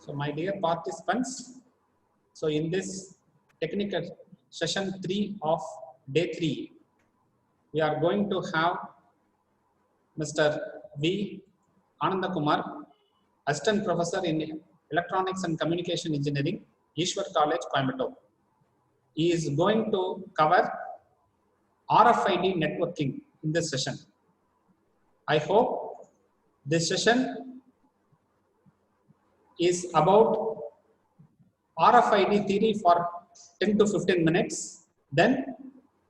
So my dear participants, so in this technical session 3 of day 3, we are going to have Mr. V. Anandakumar, Assistant Professor in Electronics and Communication Engineering, Ishwar College, Coimbatore. He is going to cover RFID networking in this session. I hope this session is about RFID theory for 10 to 15 minutes. Then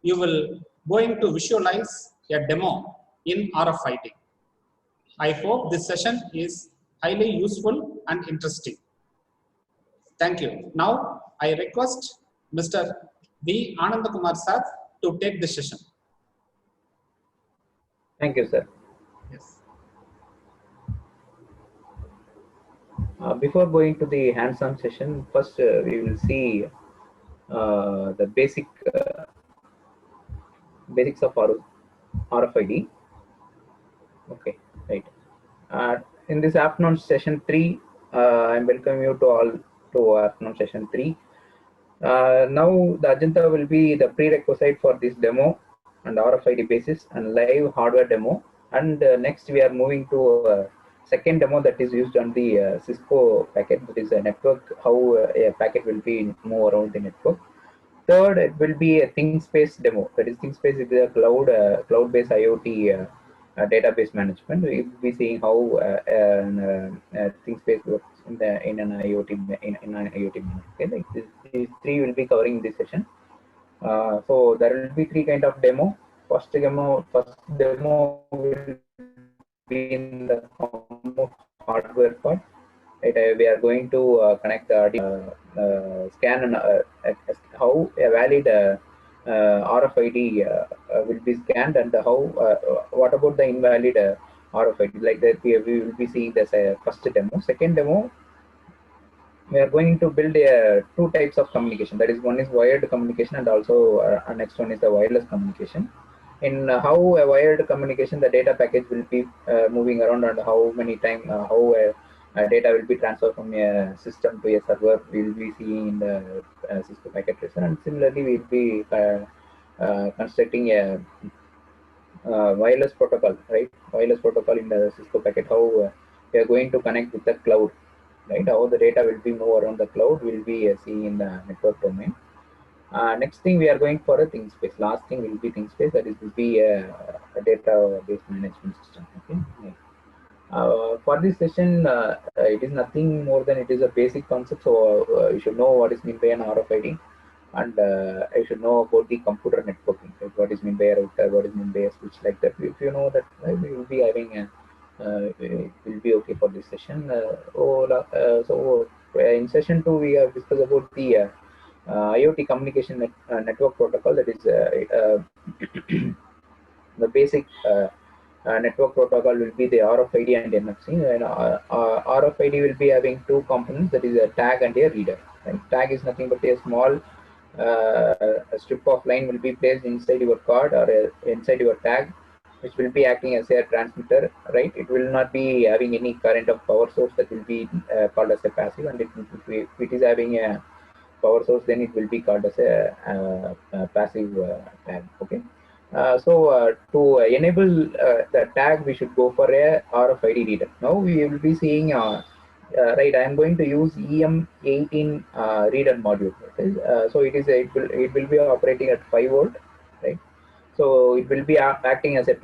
you will going to visualize a demo in RFID. I hope this session is highly useful and interesting. Thank you. Now I request Mr. V. Anandakumar sir to take the session. Thank you, sir. Yes. Before going to the hands-on session, first we will see the basics of RFID. Okay, right. In this afternoon session 3, I welcome you to all to afternoon session 3. Now the agenda will be the prerequisite for this demo and RFID basis and live hardware demo. And next we are moving to second demo that is used on the Cisco packet, that is a network, how a packet will be move around the network. Third, it will be a ThinkSpace demo. That is, ThinkSpace is a cloud-based IoT database management. We will be seeing how ThinkSpace works in an IoT manner. Okay, like these three will be covering this session. So there will be three kind of demo. First demo will be in the form of hardware part. Right, we are going to connect the scan and how a valid RFID will be scanned, and how what about the invalid RFID, like that we will be seeing this first demo. Second demo, we are going to build two types of communication. That is, one is wired communication, and also next one is the wireless communication. In how a wired communication, the data package will be moving around, and how many times how data will be transferred from a system to a server, we will be seeing in the Cisco packet tracer. And similarly, we will be constructing a wireless protocol, right? Wireless protocol in the Cisco packet, how we are going to connect with the cloud, right? How the data will be moved around the cloud, we will be seeing in the network domain. Next thing, we are going for a ThinkSpace. Last thing will be ThinkSpace, that is will be a database management system. Okay. For this session, it is nothing more than it is a basic concept. So you should know what is meant by an RFID, and I should know about the computer networking. Right? What is meant by a router, what is meant by a switch, like that. If you know that, we will be having a, it will be okay for this session. So in session 2, we have discussed about the IoT communication network protocol. That is the basic network protocol will be the RFID and NFC. And RFID will be having two components, that is a tag and a reader. Right? Tag is nothing but a small a strip of line will be placed inside your card or inside your tag, which will be acting as a transmitter. Right? It will not be having any current of power source, that will be called as a passive, and if it is having a power source, then it will be called as a passive tag. Okay. To enable the tag, we should go for a RFID reader. Now we will be seeing, right, I am going to use EM18 reader module. So it will be operating at 5 volt, right? So it will be acting as a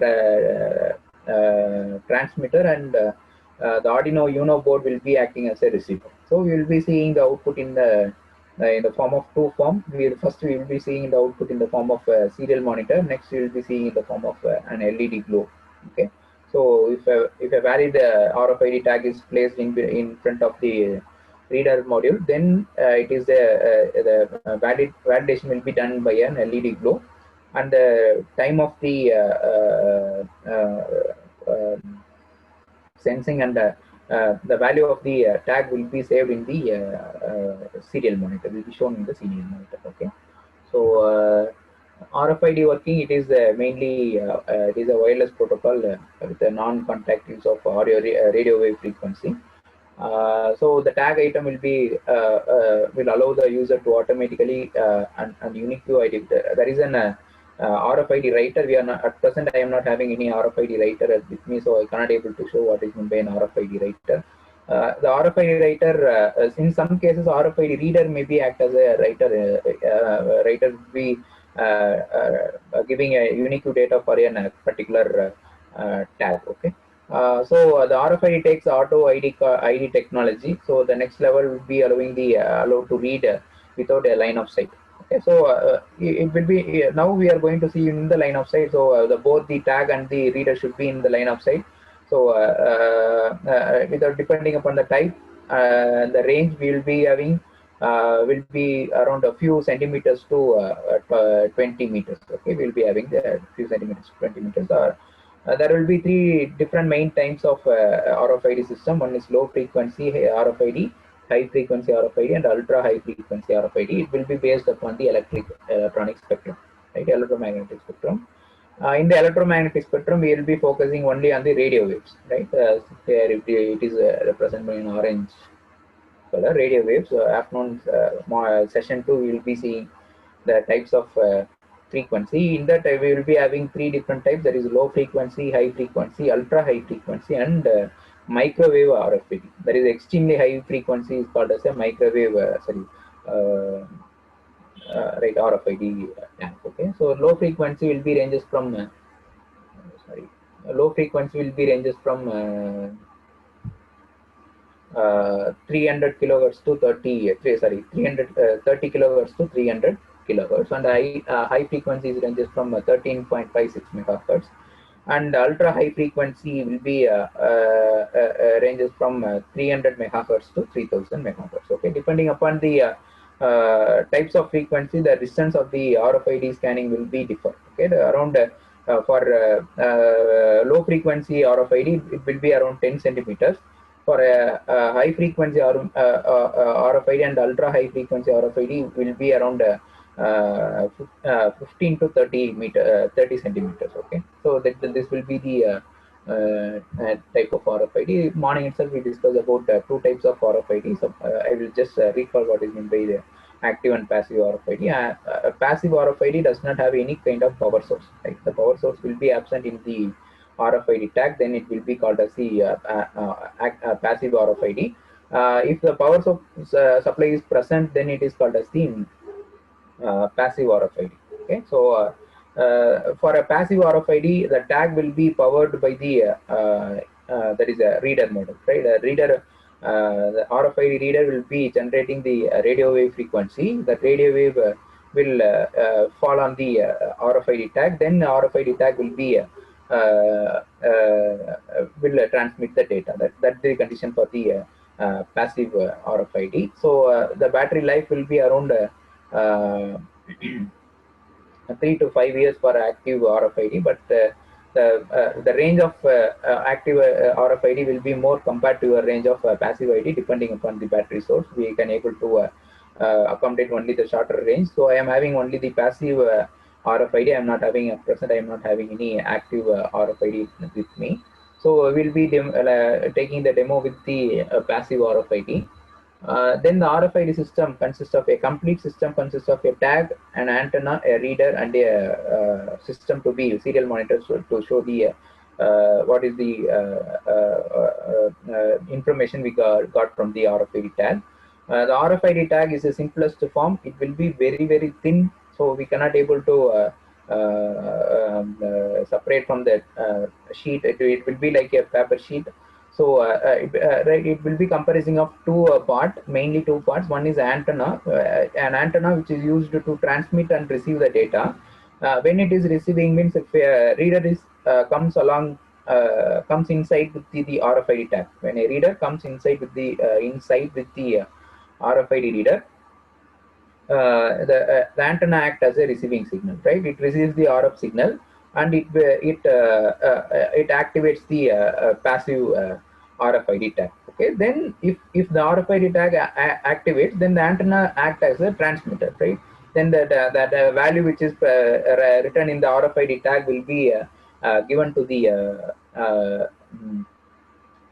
transmitter, and the Arduino Uno board will be acting as a receiver. So we will be seeing the output in the form of two forms. First we will be seeing the output in the form of a serial monitor. Next we will be seeing in the form of an LED glow. Okay. So if a valid RFID tag is placed in front of the reader module, then it is the validation will be done by an LED glow, and the time of the sensing and the value of the tag will be saved in the serial monitor, will be shown in the serial monitor. Okay. So RFID working, it is mainly it is a wireless protocol with a non-contact use of audio radio wave frequency. So the tag item will be will allow the user to automatically and unique ID. There is an RFID writer. We are not at present. I am not having any RFID writer with me, so I cannot able to show what is meant by an RFID writer. The RFID writer, in some cases, RFID reader may be act as a writer. Writer will be giving a unique data for a particular tag. Okay. So the RFID takes auto ID technology. So the next level will be allowing the allowed to read without a line of sight. Okay, so it will be now we are going to see in the line of sight. So the both the tag and the reader should be in the line of sight. So without depending upon the type, the range we will be having will be around a few centimeters to 20 meters. Okay, we'll be having the few centimeters, 20 meters. There will be three different main types of RFID system. One is low frequency RFID, high frequency RFID, and ultra high frequency RFID. It will be based upon the electronic spectrum, right? Electromagnetic spectrum. In the electromagnetic spectrum, we will be focusing only on the radio waves, right? Here it is represented in orange color, radio waves. Afternoon session 2, we will be seeing the types of frequency. In that, we will be having three different types. There is low frequency, high frequency, ultra high frequency, and microwave RFID. There is extremely high frequency is called as a microwave, right, RFID tag. Okay, so low frequency will be ranges from low frequency will be ranges from 300 kilohertz to 330 kilohertz to 300 kilohertz, and high frequencies ranges from 13.56 megahertz, and ultra high frequency will be ranges from 300 megahertz to 3000 megahertz. Okay, depending upon the types of frequency, the distance of the RFID scanning will be different. Okay, around for low frequency RFID, it will be around 10 centimeters. For a high frequency RFID and ultra high frequency RFID will be around 15 to 30 centimeters. Okay, so this will be the type of RFID. Morning itself we discussed about two types of RFID. So I will just recall what is meant by the active and passive RFID. Passive RFID does not have any kind of power source. Right? The power source will be absent in the RFID tag, then it will be called as the passive RFID. If the power supply is present, then it is called as the passive RFID. Okay, so for a passive RFID, the tag will be powered by the that is a reader model, right? The RFID reader will be generating the radio wave frequency. That radio wave will fall on the RFID tag. Then the RFID tag will be will transmit the data. That's the condition for the passive RFID. So the battery life will be around 3 to 5 years for active RFID, but the range of active RFID will be more compared to a range of passive ID. Depending upon the battery source, we can able to accommodate only the shorter range. So I am having only the passive RFID. I am not having at present. I am not having any active RFID with me. So we will be taking the demo with the passive RFID. Then the RFID system consists of a complete system consists of a tag, an antenna, a reader, and a system to be serial monitors to show the what is the information we got from the RFID tag. The RFID tag is the simplest form. It will be very thin, so we cannot able to separate from the sheet. It will be like a paper sheet. So it will be comprising of mainly two parts. One is antenna, an antenna which is used to transmit and receive the data. When it is receiving, means if a reader is comes inside with the RFID tag. When a reader comes inside with the RFID reader, the antenna acts as a receiving signal, right? It receives the RF signal and it activates the passive RFID tag. Okay, then if the RFID tag activates, then the antenna acts as a transmitter, right? Then that value which is written in the RFID tag will be given to the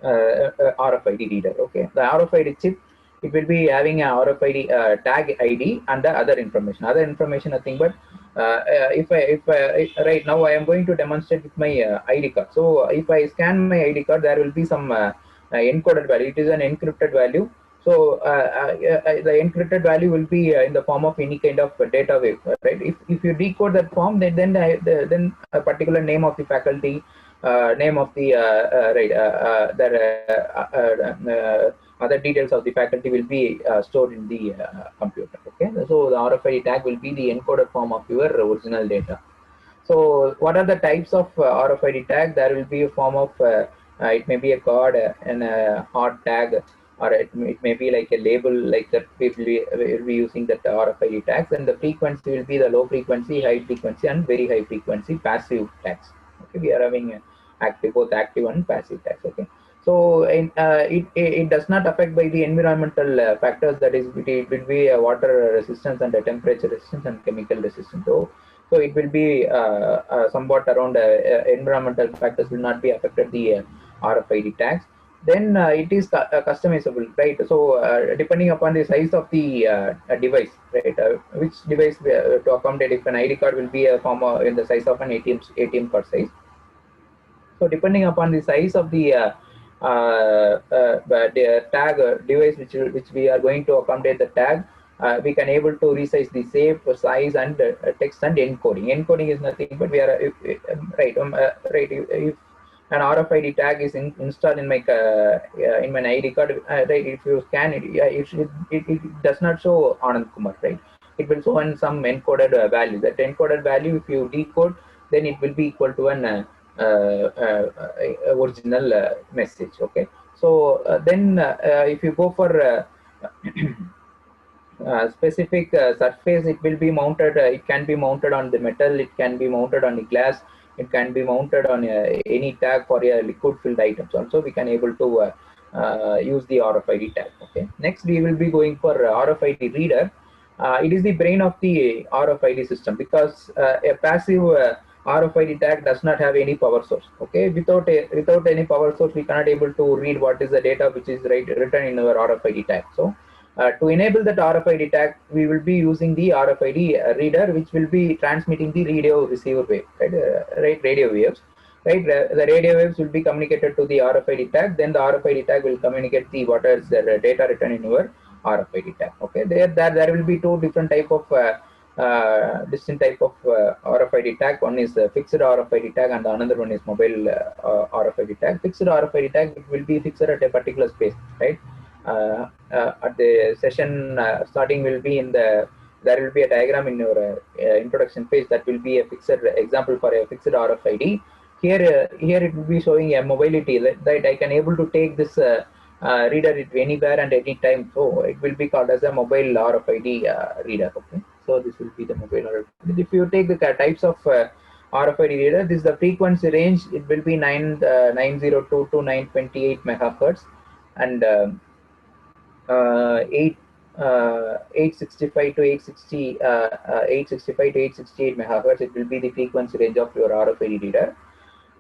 RFID reader. Okay, the RFID chip, it will be having a RFID tag ID and the other information. Other information, nothing but right now I am going to demonstrate with my ID card. So if I scan my ID card, there will be some encoded value. It is an encrypted value. So the encrypted value will be in the form of any kind of data wave, right? If you decode that form, then a particular name of the faculty, name of the other details of the faculty will be stored in the computer. Okay, so the RFID tag will be the encoded form of your original data. So what are the types of RFID tag? There will be a form of it may be a card and a hard tag, or it may be like a label like that. We'll be using that RFID tags, and the frequency will be the low frequency, high frequency, and very high frequency passive tags. Okay, we are having both active and passive tags. Okay, so it does not affect by the environmental factors, that is it will be water resistance and temperature resistance and chemical resistance. So it will be somewhat around environmental factors will not be affected the RFID tags. Then it is customizable, right? So depending upon the size of the device, right? Which device to accommodate, if an ID card will be a form in the size of an ATM card size. So depending upon the size of the tag device which we are going to accommodate the tag, we can able to resize the shape, size, and text and encoding. Encoding is nothing but we are right. If an RFID tag is installed in my ID card, right? If you scan it, yeah, it does not show Anand Kumar, right? It will show on some encoded value. That encoded value, if you decode, then it will be equal to an original message. Okay, so then if you go for specific surface, it will be mounted, it can be mounted on the metal, it can be mounted on the glass, it can be mounted on any tag for a liquid filled items also. We can able to use the RFID tag. Okay, next we will be going for RFID reader. It is the brain of the RFID system, because a passive RFID tag does not have any power source. Okay, without any power source, we cannot able to read what is the data which is written in our RFID tag. So to enable that RFID tag, we will be using the RFID reader, which will be transmitting the radio receiver wave, right, radio waves. Right, the radio waves will be communicated to the RFID tag. Then the RFID tag will communicate the what is the data written in your RFID tag. Okay, there will be two different type of distinct type of RFID tag. One is fixed RFID tag, and another one is mobile RFID tag. Fixed RFID tag will be fixed at a particular space, right? At the session starting will be in the, there will be a diagram in your introduction page that will be a fixed example for a fixed RFID. Here it will be showing a mobility that I can able to take this reader it anywhere and any time. So it will be called as a mobile RFID reader. Okay, so this will be the mobile RFID. If you take the types of RFID reader, this is the frequency range. It will be 902 to 928 megahertz, and 865 to 868 megahertz. It will be the frequency range of your RFID reader.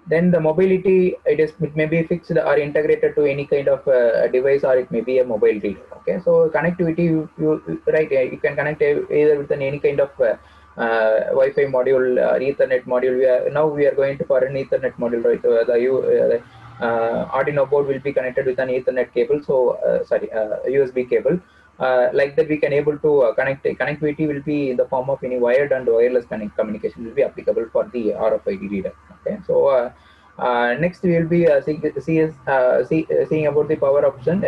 Then the mobility, it may be fixed or integrated to any kind of device, or it may be a mobile reader. Okay, so connectivity, you right, you can connect either with any kind of Wi-Fi module or Ethernet module. Now we are going to for an Ethernet module, right? The Arduino board will be connected with an Ethernet cable. So USB cable. Like that, we can able to connectivity will be in the form of any wired and wireless communication will be applicable for the RFID reader. Okay, so next we will be seeing about the power option.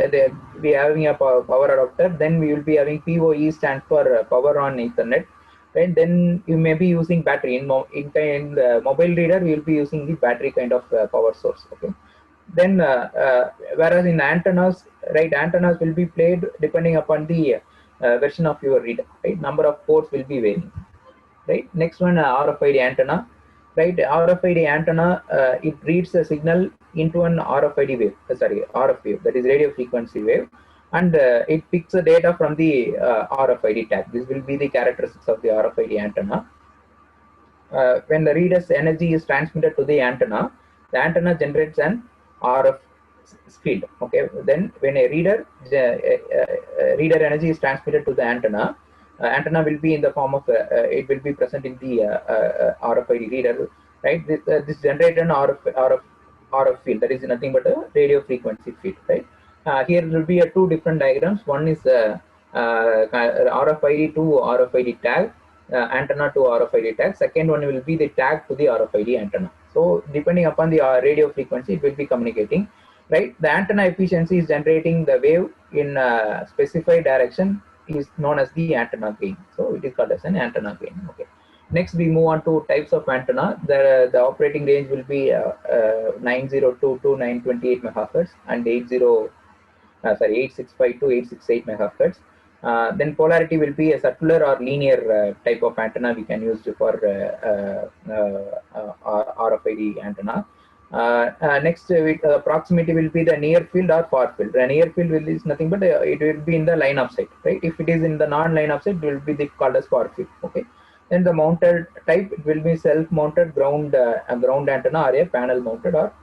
We having a power adapter. Then we will be having PoE, stands for power on Ethernet. Right, then you may be using battery in the mobile reader. We will be using the battery kind of power source. Okay. Then whereas in antennas, right, antennas will be played depending upon the version of your reader, right? Number of ports will be varying, right? Next one, RFID antenna, right? RFID antenna, it reads a signal into an RFID wave, RF wave, that is radio frequency wave, and it picks the data from the RFID tag. This will be the characteristics of the RFID antenna. When the reader's energy is transmitted to the antenna generates an RF speed. Okay, then when a reader energy is transmitted to the antenna, antenna will be in the form of it will be present in the RFID reader, right? This generated an RF field, that is nothing but a radio frequency field, right? Here will be two different diagrams. One is RFID to RFID tag, antenna to RFID tag. Second one will be the tag to the RFID antenna. So depending upon the radio frequency, it will be communicating, right? The antenna efficiency is generating the wave in a specified direction is known as the antenna gain. So it is called as an antenna gain. Okay. Next, we move on to types of antenna. The operating range will be 9022 to 928 megahertz and 865 to 868 megahertz. Then polarity will be a circular or linear type of antenna we can use for RFID antenna. Next, proximity will be the near field or far field. The near field is nothing but it will be in the line of sight, right? If it is in the non-line of sight, it will be called as far field. Okay. Then the mounted type, it will be self-mounted ground antenna or a panel mounted or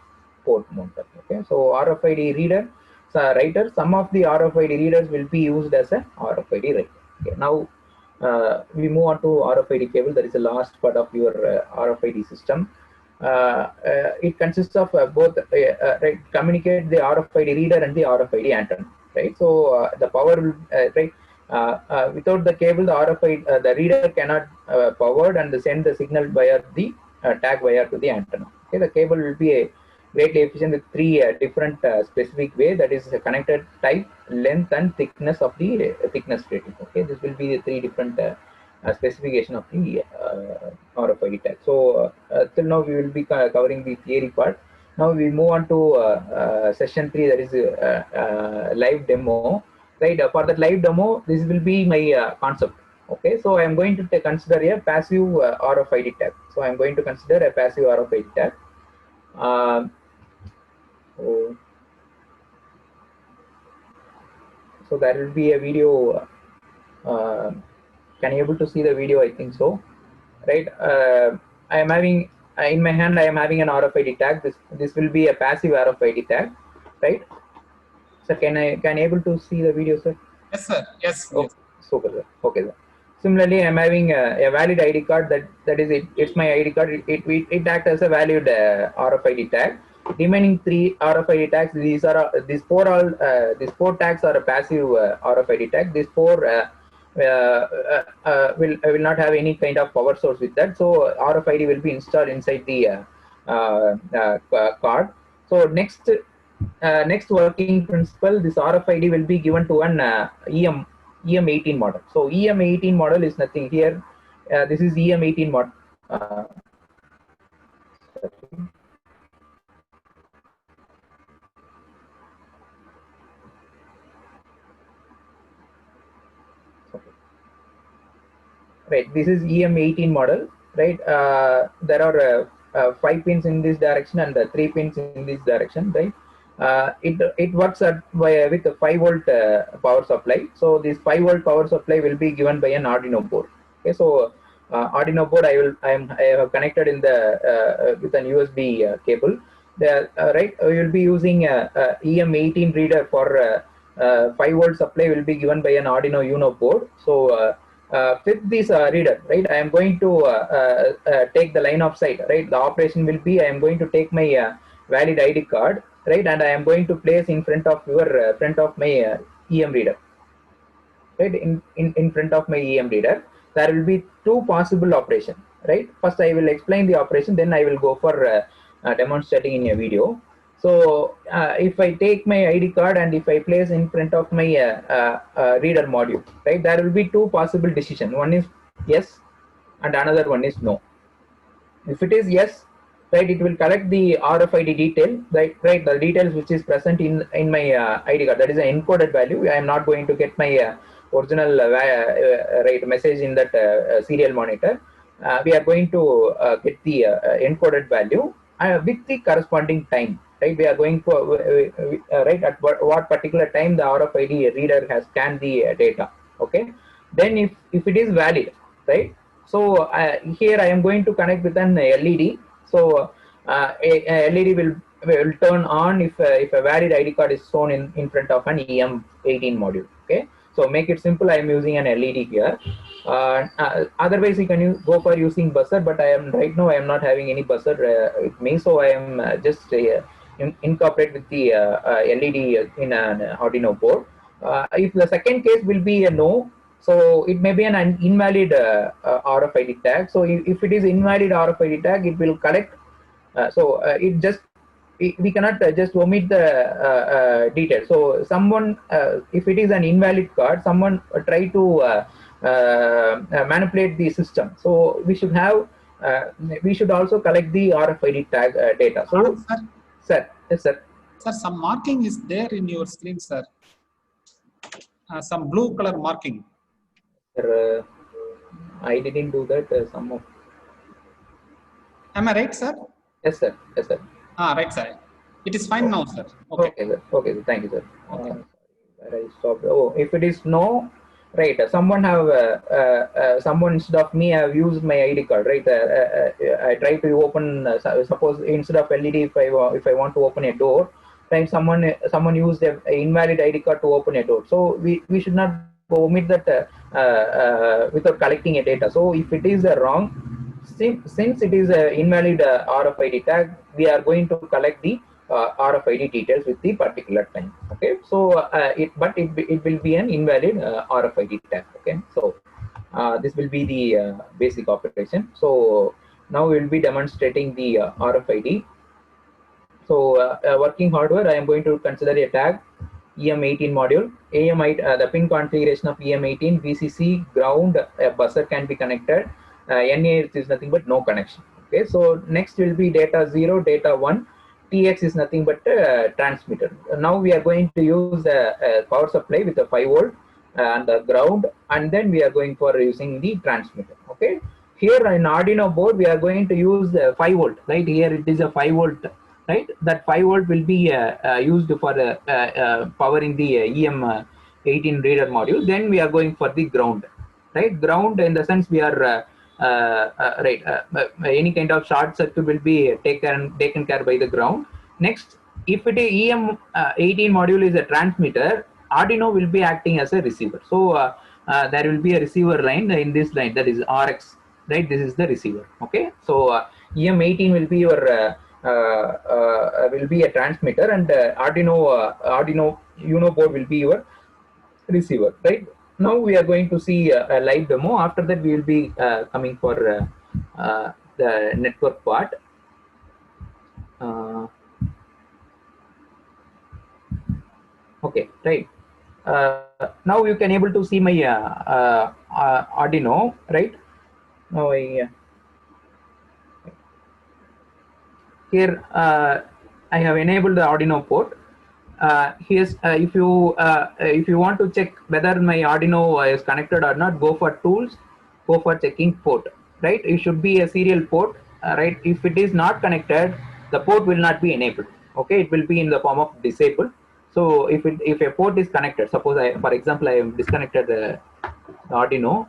port mounted. Okay. So RFID reader, writer, some of the RFID readers will be used as a RFID writer. Okay. Now we move on to RFID cable. That is the last part of your RFID system. It consists of both right, communicate the RFID reader and the RFID antenna, right? So the power will right, without the cable, the RFID the reader cannot powered and send the signal via the tag wire to the antenna. Okay, the cable will be a greatly efficient with three different specific way, that is connected type, length and thickness of the thickness rating. Okay, this will be the three different specification of the RFID tag. So till now we will be covering the theory part. Now we move on to session 3, that is live demo. Right, for that live demo, this will be my concept. Okay, so I am going to consider a passive RFID tag. So I am going to consider a passive RFID tag. So there will be a video. Can you able to see the video? I think so, right? I am having in my hand, I am having an RFID tag. This will be a passive RFID tag, right? So can I able to see the video, sir? Yes, sir. Yes. Oh, yes. Super, sir. Okay, sir. Similarly, I am having a valid ID card. That is it. It's my ID card. It acts as a valid RFID tag. Remaining three RFID tags. These four tags are a passive RFID tag. These four will not have any kind of power source with that. So RFID will be installed inside the card. So next working principle, this RFID will be given to an EM18 model. So EM18 model is nothing here. This is EM18 model. Right, this is EM18 model, right? There are 5 pins in this direction and 3 pins in this direction, right? It works with a 5-volt power supply. So this 5-volt power supply will be given by an Arduino board. Okay, so Arduino board I have connected in the with an USB cable. Right, we will be using EM18 reader for 5-volt supply will be given by an Arduino Uno board. So with this reader, right, I am going to take the line of sight, right? The operation will be I am going to take my valid ID card, right, and I am going to place in front of your front of my EM reader, right? In front of my EM reader, there will be 2 possible operations, right? First, I will explain the operation, then I will go for demonstrating in a video. So if I take my ID card and if I place in front of my reader module, right, there will be 2 possible decisions. One is yes and another one is no. If it is yes, right, it will collect the RFID detail, right, the details which is present in my ID card. That is an encoded value. I am not going to get my original right message in that serial monitor. We are going to get the encoded value with the corresponding time. Right, we are going for right at what particular time the RFID reader has scanned the data. Okay, then if it is valid, right? So here I am going to connect with an LED. So a LED will will turn on if a valid ID card is shown in front of an EM18 module. Okay, so make it simple. I am using an LED here. Otherwise, you can go for using buzzer, but I am right now I am not having any buzzer with me, so I am just incorporate with the LED in an Arduino board. If the second case will be a no, so it may be an invalid RFID tag. So if it is invalid RFID tag, it will collect. It just we cannot just omit the details. So someone, if it is an invalid card, someone try to manipulate the system. So we should also collect the RFID tag data. So, sir, yes, sir. Sir, some marking is there in your screen, sir. Some blue color marking. Sir, I didn't do that. Some of. Am I right, sir? Yes, sir. Yes, sir. Right, sir. It is fine now, sir. Okay. Okay, sir. Okay, sir. Thank you, sir. Okay. Where I stopped. Oh, if it is no, right. Someone have someone instead of me have used my ID card, right? I try to open. Suppose instead of LED, if I want to open a door, right? Someone used a invalid ID card to open a door. So we should not omit that without collecting a data. So if it is wrong, since it is an invalid RFID tag, we are going to collect the RFID details with the particular time. Okay, so it will be an invalid RFID tag. Okay, so this will be the basic operation. So now we will be demonstrating the RFID. So working hardware, I am going to consider a tag EM18 module. The pin configuration of EM18, VCC, ground, a buzzer can be connected. NA is nothing but no connection. Okay, so next will be data 0, data 1. TX is nothing but a transmitter. Now we are going to use a power supply with a 5 volt and the ground, and then we are going for using the transmitter. Okay, here in Arduino board we are going to use the 5 volt. Right here it is a 5 volt. Right, that 5 volt will be used for powering the EM18 reader module. Then we are going for the ground. Right, ground in the sense we are any kind of short circuit will be taken care by the ground. Next, if it is EM18 module is a transmitter, Arduino will be acting as a receiver. So there will be a receiver line in this line, that is RX. Right, this is the receiver. Okay, so EM18 will be your will be a transmitter, and Arduino Uno board will be your receiver. Right. Now we are going to see a live demo. After that, we will be coming for the network part. Okay, right. Now you can able to see my Arduino, right? Now here I have enabled the Arduino port. Here's if you want to check whether my Arduino is connected or not, go for tools, go for checking port. Right, it should be a serial port. Right, if it is not connected, the port will not be enabled. Okay, it will be in the form of disabled. So if a port is connected, suppose for example I have disconnected the Arduino.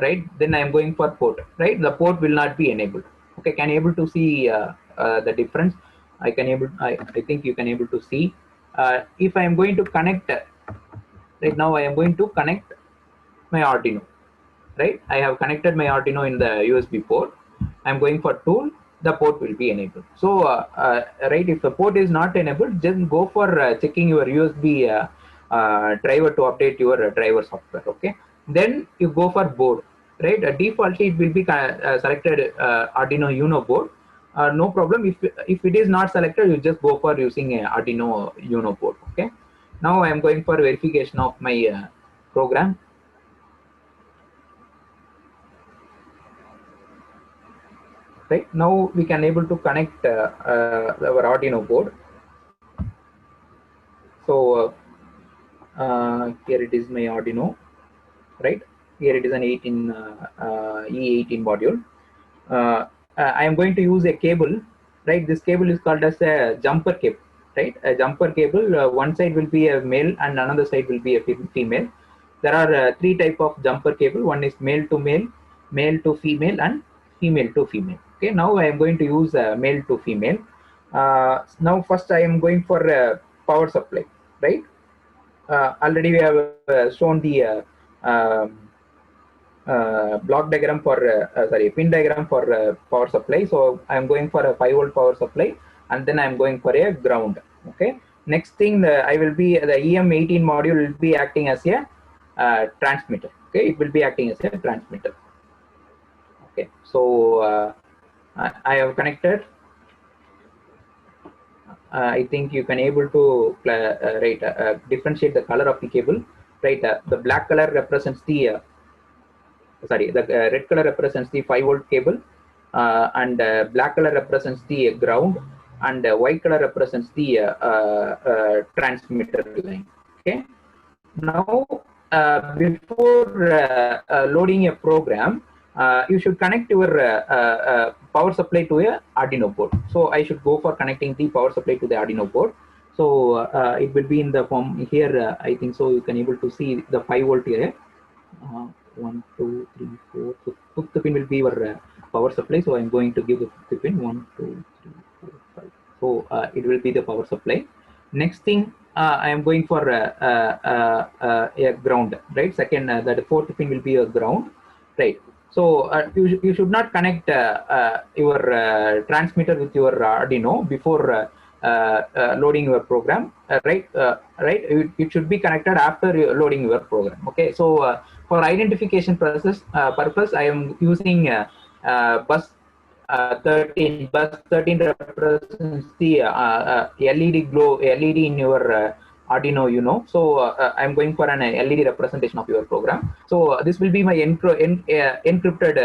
Right, then I am going for port. Right, the port will not be enabled. Okay, can you able to see the difference? I think you can able to see. If I am going to connect, right now I am going to connect my Arduino. Right, I have connected my Arduino in the USB port. I am going for tool. The port will be enabled. So right, if the port is not enabled, just go for checking your USB driver to update your driver software. Okay, then you go for board. Right, defaultly it will be selected Arduino Uno board. No problem. If it is not selected, you just go for using a Arduino Uno board. Okay. Now I am going for verification of my program. Right, now we can able to connect our Arduino board. So here it is my Arduino. Right, here it is an E18 module. I am going to use a cable. Right, this cable is called as a jumper cable. Right, a jumper cable. One side will be a male and another side will be a female. There are 3 types of jumper cable. One is male to male, male to female, and female to female. Okay, now I am going to use male to female. Now first I am going for power supply, right? Already we have shown the block diagram for sorry, pin diagram for power supply. So I am going for a 5-volt power supply, and then I am going for a ground. Okay, next thing, I will be the EM18 module will be acting as a transmitter. Okay, it will be acting as a transmitter. Okay, so I have connected. I think you can able to differentiate the color of the cable. Right, the black color represents the the red color represents the 5-volt cable, and black color represents the ground, and white color represents the transmitter line. Okay, now before loading a program, you should connect your power supply to a Arduino board. So I should go for connecting the power supply to the Arduino board. So it will be in the form here. I think so. You can able to see the 5-volt here. 1, 2, 3, 4. So fifth pin will be your power supply. So I'm going to give the fifth pin 1, 2, 3, 4, 5. So it will be the power supply. Next thing, I am going for a ground, right? Second, the fourth pin will be a ground, right? So you should not connect your transmitter with your Arduino before loading your program, right? Right. It should be connected after loading your program. Okay. So for identification purpose, I am using bus 13. Bus 13 represents the LED LED in your Arduino, you know. So I'm going for an LED representation of your program. So this will be my encrypted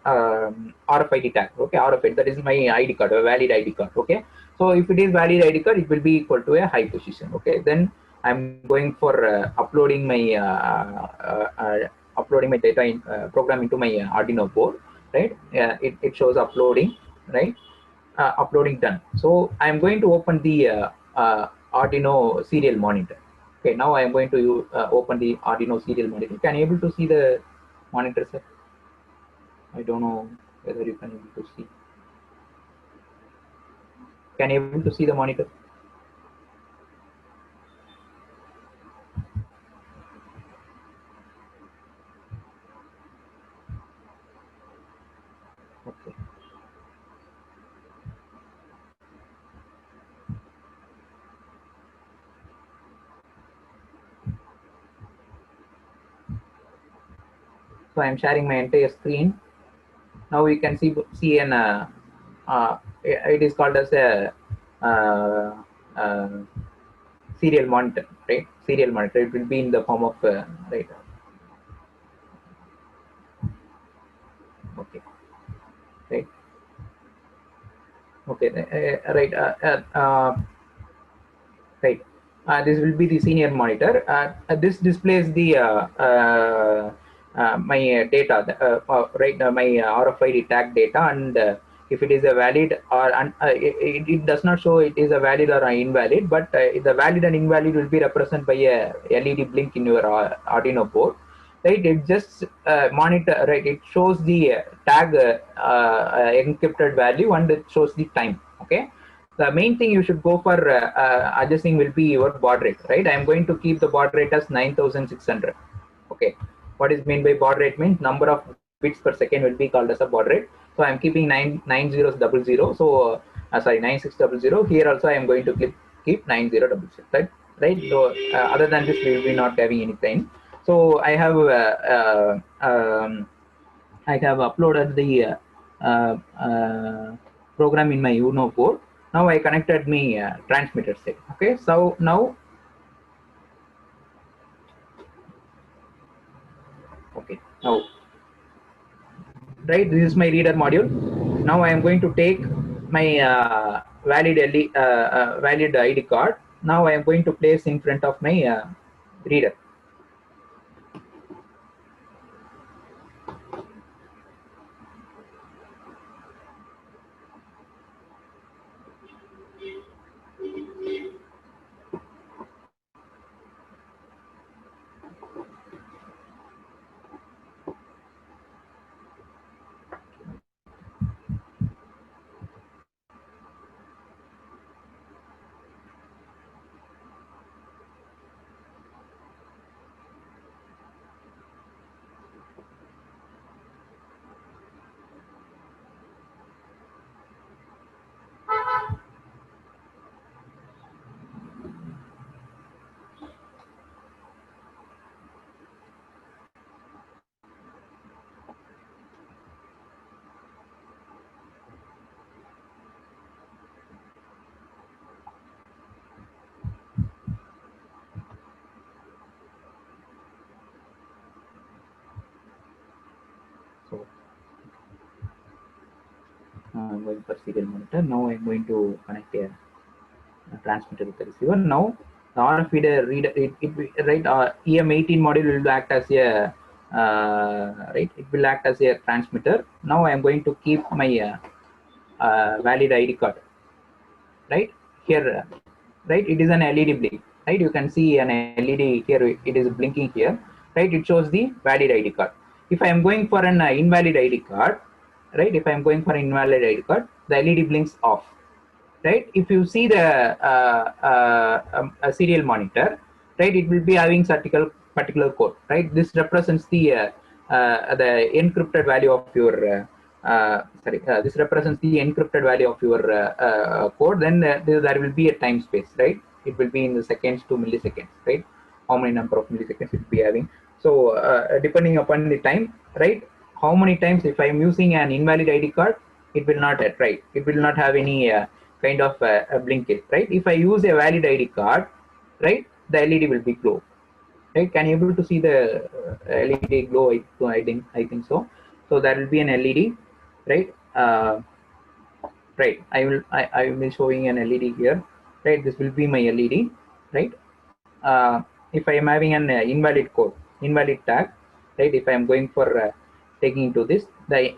RFID tag. Okay, RFID, that is my ID card, a valid ID card. Okay, so if it is valid ID card, it will be equal to a high position. Okay, then I'm going for uploading my data program into my Arduino board. Right, it shows uploading. Right, uploading done. So I'm going to open the Arduino serial monitor. Okay, now I am going to open the Arduino serial monitor. Can you able to see the monitor, sir? I don't know whether you can able to see. Can you able to see the monitor? Okay. So I'm sharing my entire screen. Now you can see an it is called as a serial monitor, right? Serial monitor. It will be in the form of right. Okay. Right. Okay. Right. Right. This will be the senior monitor. This displays the my data, right? My RFID tag data, and if it is a valid or it does not show it is a valid or an invalid, but the valid and invalid will be represented by a LED blink in your Arduino board. Right, it just monitor, right? It shows the tag encrypted value, and it shows the time. Okay, the main thing you should go for adjusting will be your baud rate, right? I'm going to keep the baud rate as 9600. Okay, what is mean by baud rate means number of bits per second will be called as a baud rate. So I'm keeping 99000. So sorry, 9600. Here also I am going to keep 9000. Right, right. So other than this, we will be not having anything. So I have uploaded the program in my Uno board. Now I connected my transmitter set. Okay, so now, okay, now, right, this is my reader module. Now I am going to take my valid ID card. Now I am going to place in front of my reader. I'm going for serial monitor. Now I'm going to connect a transmitter with the receiver. Now the RFID reader, right, EM18 module will act as a right. It will act as a transmitter. Now I am going to keep my valid ID card. Right here, right. It is an LED blink. Right, you can see an LED here. It is blinking here. Right, it shows the valid ID card. If I am going for an invalid ID card, right. If I am going for an invalid ID card, the LED blinks off. Right, if you see the a serial monitor, right, it will be having particular code. Right, this represents the encrypted value of your this represents the encrypted value of your code. Then there will be a time space. Right, it will be in the seconds to milliseconds. Right, how many number of milliseconds it will be having. So depending upon the time, right, how many times, if I am using an invalid ID card, it will not right, it will not have any kind of a blink it. Right, if I use a valid ID card, right, the LED will be glow. Right, can you able to see the LED glow? I think so. So there will be an LED, right. Right, I will be showing an LED here. Right, this will be my LED. Right, if I am having an invalid tag, right, if I am going for taking into this, the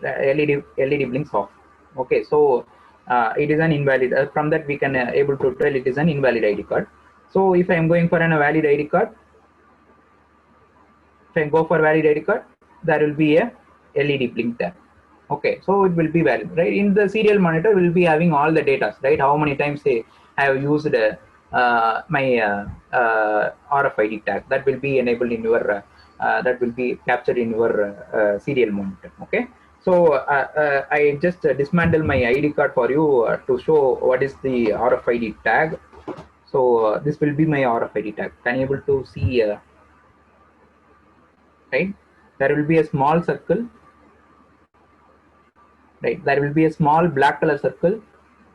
LED blinks off. Okay, so it is an invalid. From that we can able to tell it is an invalid ID card. So if I am going for a valid ID card, if I go for valid ID card, there will be a LED blink there. Okay, so it will be valid. Right, in the serial monitor we will be having all the data. Right, how many times I have used my RFID tag, that will be enabled in your that will be captured in your serial monitor. Okay, so I just dismantle my ID card for you to show what is the RFID tag. So this will be my RFID tag. Can you able to see? Right, there will be a small circle. Right, there will be a small black color circle.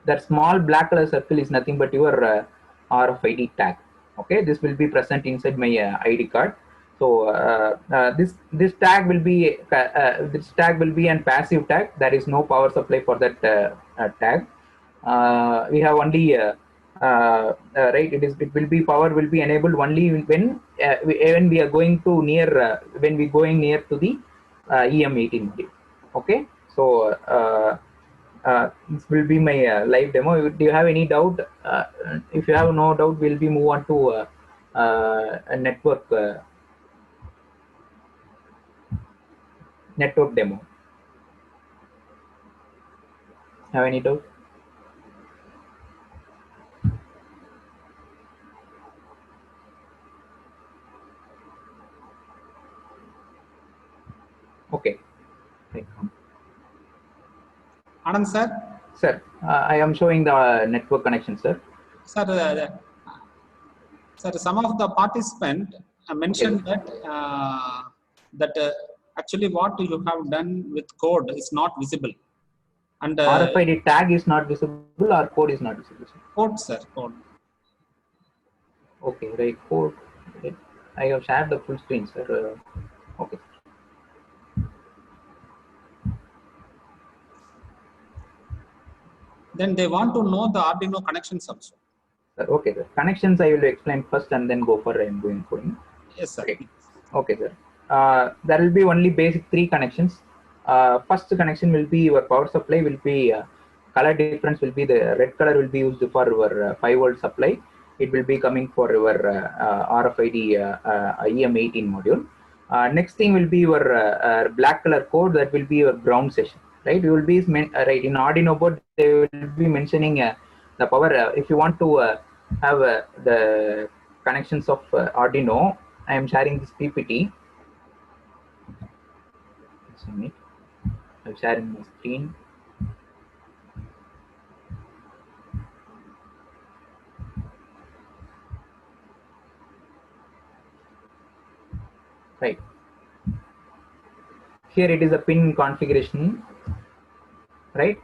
That small black color circle is nothing but your RFID tag. Okay, this will be present inside my ID card. So this tag will be an passive tag. There is no power supply for that tag. We have only right. It will be power will be enabled only when we are going to near when we going near to the EM18 module. Okay, so this will be my live demo. Do you have any doubt? If you have no doubt, we'll be move on to a network demo. Have any doubt? Okay. Anand sir. Sir, I am showing the network connection, sir. Sir, sir, some of the participants mentioned that actually what you have done with code is not visible. And RFID tag is not visible or code is not visible? Code, sir, code. Okay, right, code. I have shared the full screen, sir. Okay. Then they want to know the Arduino connections also. Sir, okay, sir. Connections I will explain first and then go for going coding. Yes, sir. Okay, okay, sir. There will be only basic 3 connections. First connection will be your power supply will be color difference will be the red color will be used for your 5-volt supply. It will be coming for your RFID EM18 module. Next thing will be your black color code, that will be your ground session. Right, you will be right in Arduino board. They will be mentioning the power. If you want to have the connections of Arduino, I am sharing this PPT. I'm sharing my screen. Right. Here it is a pin configuration. Right.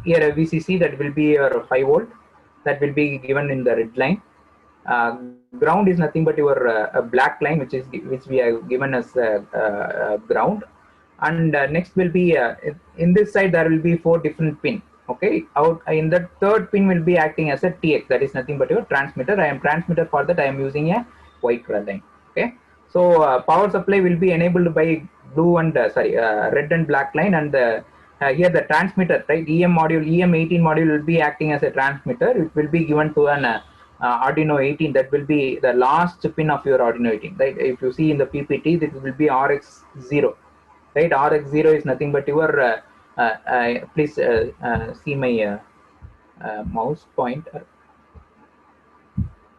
Here a VCC, that will be your 5-volt. That will be given in the red line. Ground is nothing but your black line, which we have given as ground. And next will be in this side there will be 4 different pin. Okay, out in the third pin will be acting as a TX, that is nothing but your transmitter. I am transmitter, for that I am using a white color line. Okay, so power supply will be enabled by blue and red and black line, and here the transmitter, right, EM18 module will be acting as a transmitter. It will be given to an Arduino 18, that will be the last pin of your Arduino 18, right? If you see in the PPT, this will be RX0, right? RX0 is nothing but your please see my mouse pointer.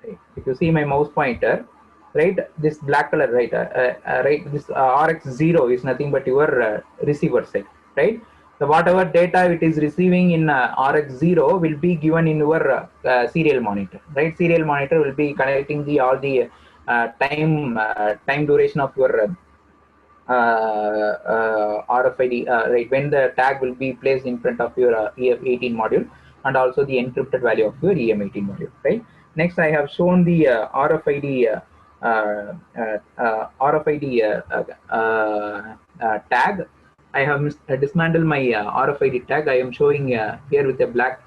Right. If you see my mouse pointer, right, this black color, right, right, this RX0 is nothing but your receiver set, right? So whatever data it is receiving in RX0 will be given in your serial monitor, right? Serial monitor will be connecting the all the time duration of your RFID, right, when the tag will be placed in front of your EF18 module, and also the encrypted value of your EM18 module, right? Next, I have shown the RFID tag. I have dismantled my RFID tag. I am showing here with a black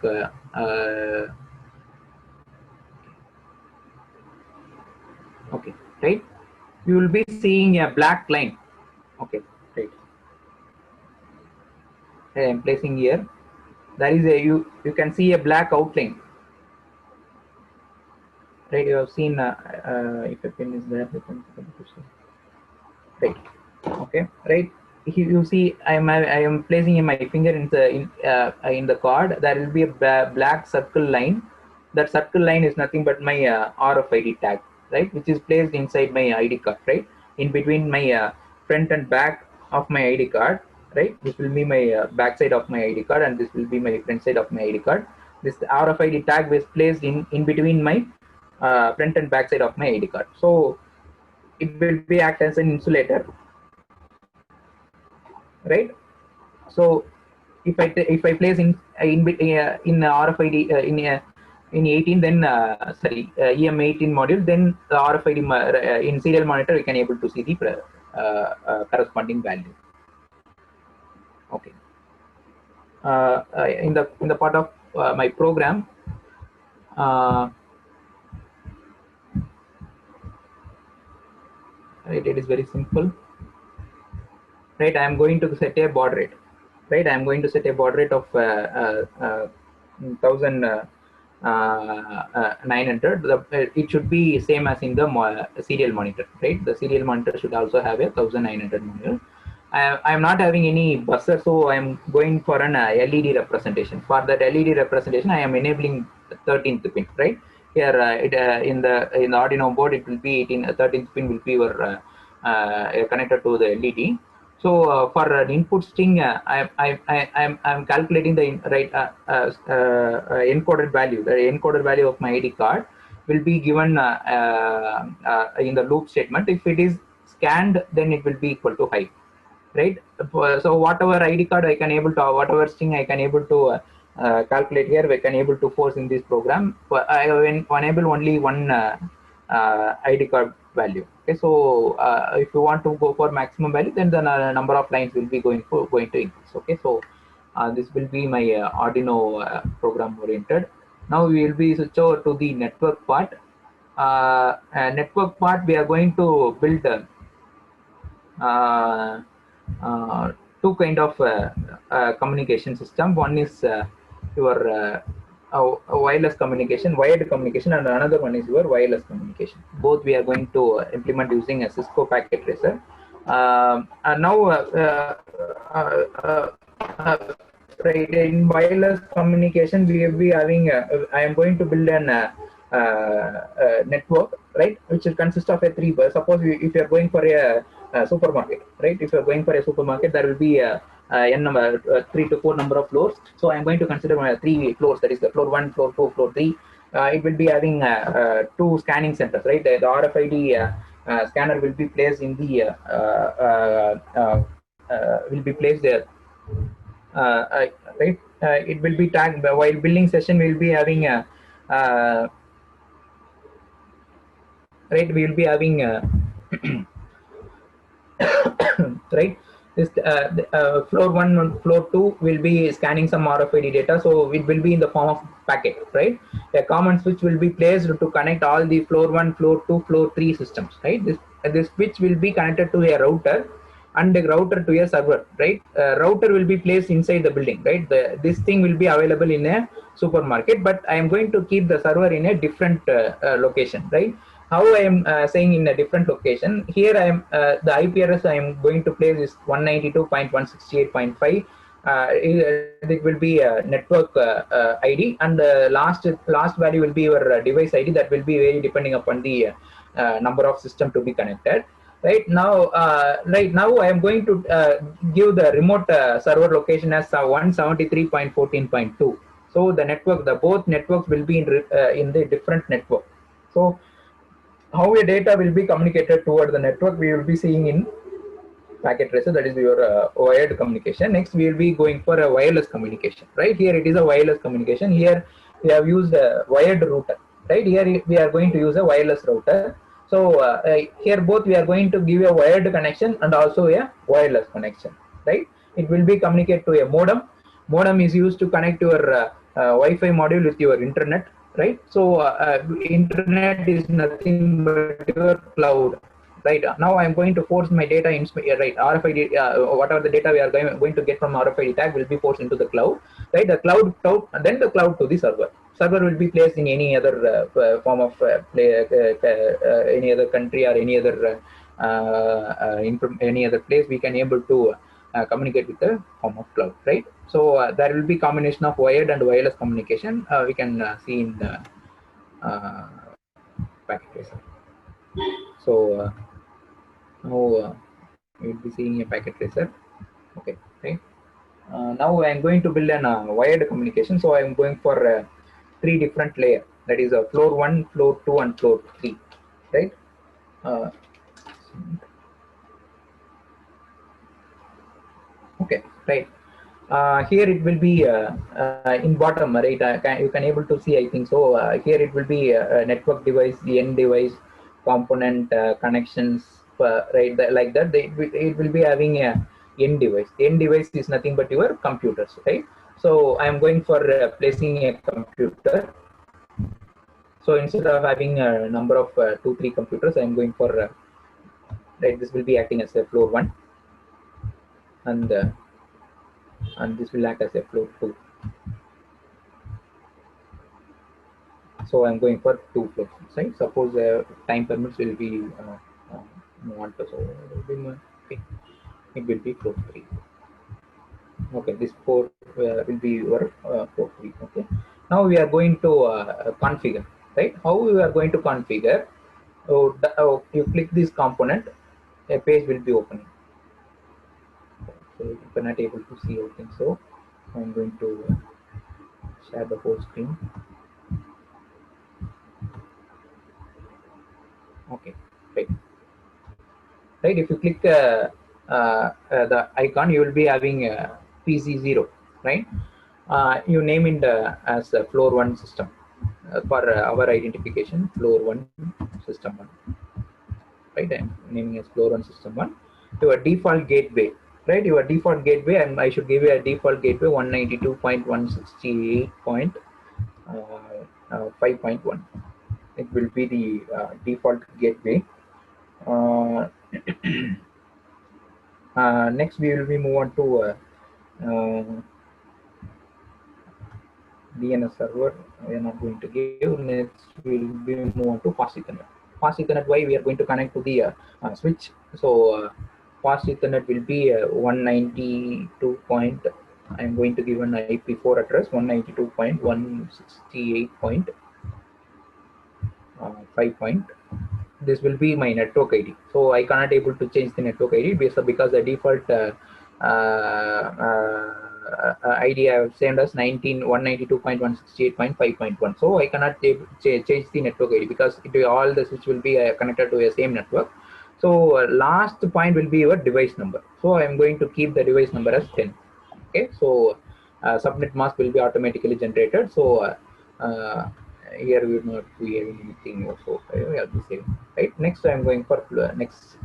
okay, right? You will be seeing a black line. Okay, right. I am placing here. There is a you can see a black outline, right? You have seen if a pin is there, right? Okay, right. You see, I am placing in my finger in the card. There will be a black circle line. That circle line is nothing but my RFID tag, right, which is placed inside my ID card, right, in between my front and back of my ID card, right. This will be my back side of my ID card, and this will be my front side of my ID card. This RFID tag is placed in between my front and back side of my ID card. So it will be act as an insulator, right? So if I place in RFID in 18, then EM18 module, then the RFID in serial monitor we can able to see the corresponding value. Okay. In the part of my program, right, it is very simple. Right, I am going to set a baud rate. Right, I am going to set a baud rate of 1900. It should be same as in the serial monitor. Right, the serial monitor should also have a 1900 monitor. I am not having any buzzer, so I am going for an LED representation. For that LED representation, I am enabling 13th pin. Right here, in the Arduino board, it will be 13th pin will be your connected to the LED. So for an input string, I'm calculating the encoded value. The encoded value of my ID card will be given in the loop statement. If it is scanned, then it will be equal to high, right? So whatever ID card I can able to, whatever string I can able to calculate here, we can able to force in this program. I enable only one ID card value. Okay, so if you want to go for maximum value, then the number of lines will be going to increase. Okay, so this will be my Arduino program oriented. Now we will be switch over to the network part. Network part, we are going to build two kind of communication system. One is your wireless communication, wired communication, and another one is your wireless communication. Both we are going to implement using a Cisco packet tracer. And now right, in wireless communication, we will be having I am going to build an network, right, which will consist of a 3 bus. Suppose if you are going for a supermarket, right, if you are going for a supermarket, there will be n number 3 to 4 number of floors. So I am going to consider 3 floors, that is the floor 1, floor 2, floor 3. It will be having 2 scanning centers, right? The RFID scanner will be placed in the will be placed there, right? It will be tagged while building session. We will be having a right, we will be having right, This floor 1 and floor 2 will be scanning some RFID data, so it will be in the form of packet, right? A common switch will be placed to connect all the floor 1, floor 2, floor 3 systems, right? This switch will be connected to a router and a router to a server, right? Router will be placed inside the building, right? This thing will be available in a supermarket, but I am going to keep the server in a different location, right? How I am saying in a different location. Here I am the IP address I am going to place is 192.168.5. It will be a network ID, and last value will be your device ID. That will be vary depending upon the number of system to be connected. Right now I am going to give the remote server location as 173.14.2. So the network, the both networks will be in the different network. So how your data will be communicated toward the network, we will be seeing in packet tracer, that is your wired communication. Next we will be going for a wireless communication, right? Here it is a wireless communication. Here we have used a wired router, right? Here we are going to use a wireless router. So here both we are going to give a wired connection and also a wireless connection, right? It will be communicate to a modem. Modem is used to connect your Wi-Fi module with your internet, right? So internet is nothing but your cloud, right? Now I'm going to force my data in, right? RFID, whatever the data we are going to get from RFID tag will be forced into the cloud, right? The cloud, then the cloud to the server. Server will be placed in any other form of any other country or any other any other place. We can able to communicate with the form of cloud, right? So there will be combination of wired and wireless communication. We can see in the packet tracer. So now we will be seeing a packet tracer. Okay, right. Now I am going to build an wired communication. So I am going for 3 different layer. That is floor 1, floor 2, and floor 3, right? Okay, right. Here it will be in bottom, right? You can able to see, I think so. Here it will be a network device, the end device, component connections, right? Like that. It will be having a end device. The end device is nothing but your computers, right? So I am going for placing a computer. So instead of having a number of 2, 3 computers, I am going for right. This will be acting as a floor 1, and this will act as a floor 2. So I'm going for 2 floors, right? Suppose time permits will be 1, so okay. It will be floor 3. Okay, this 4 will be your floor 3. Okay. Now we are going to configure, right? How we are going to configure? You click this component, a page will be opening. So you cannot able to see everything. So I'm going to share the whole screen. Okay, right. Right, if you click the icon, you will be having PC0, right? You name it as floor 1 system for our identification, floor 1 system 1, right? I'm naming as floor 1 system 1. Your default gateway, right? Your default gateway, and I should give you a default gateway 192.168.5.1. It will be the default gateway. Next we will be move on to DNS server. We are not going to give. Next we will be move on to fast Ethernet. Fast Ethernet, why we are going to connect to the switch. So fast Ethernet will be 192. I am going to give an IP4 address 192.168.5. This will be my network ID. So I cannot able to change the network ID because the default ID I have sent us 192.168.5.1. So I cannot change the network ID because all the switch will be connected to the same network. So last point will be your device number. So I am going to keep the device number as 10. Okay. So subnet mask will be automatically generated. So here we will not be having anything also. I'll be saving. Right. Next, I am going for next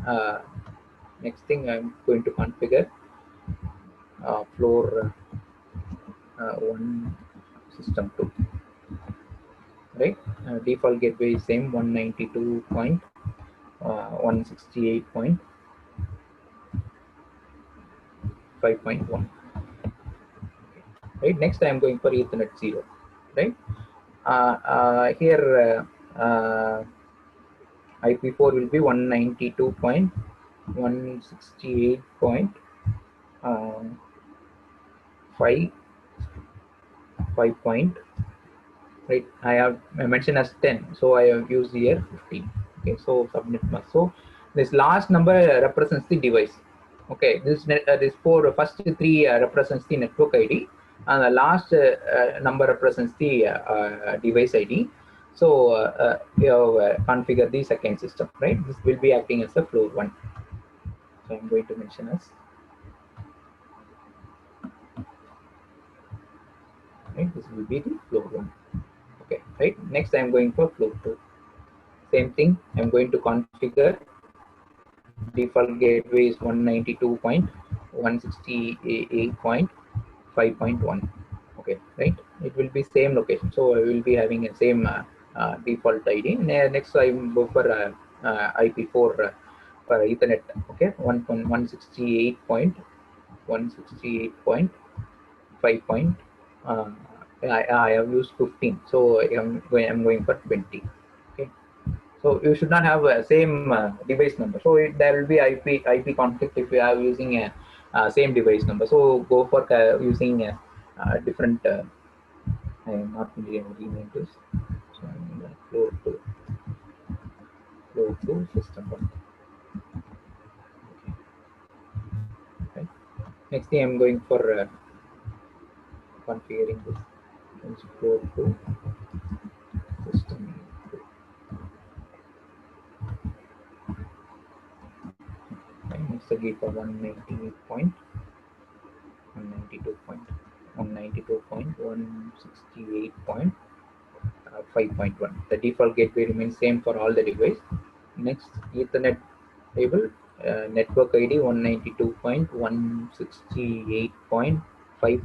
thing. I am going to configure floor 1 system 2, right? Default gateway is same 192.168.5.1, right? Next I am going for Ethernet 0, right? Here IP4 will be 192.168.5 point, right? I have mentioned as 10, so I have used here 15. Okay, so subnet mask. So this last number represents the device. Okay, this first three represents the network ID, and the last number represents the device ID. So you have configure the second system, right? This will be acting as a floor 1. So I'm going to mention as, right? This will be the floor 1. Okay, right? Next I'm going for floor 2. Same thing, I'm going to configure. Default gateway is 192.168.5.1. Okay, right? It will be same location, so I will be having a same default ID. Next I will go for IP4 for Ethernet. Okay, 168.168.5. I have used 15, so I'm going for 20. Okay. So you should not have a same device number. So there will be IP conflict if you are using a same device number. So go for using a different. I am not rename this. So I'm going to flow to system 1. Okay. Next thing I'm going for configuring this. Let's flow to system 2. Okay. Next again for 192.168.5.1. The default gateway remains same for all the device. Next, Ethernet table, network ID 192.168.5.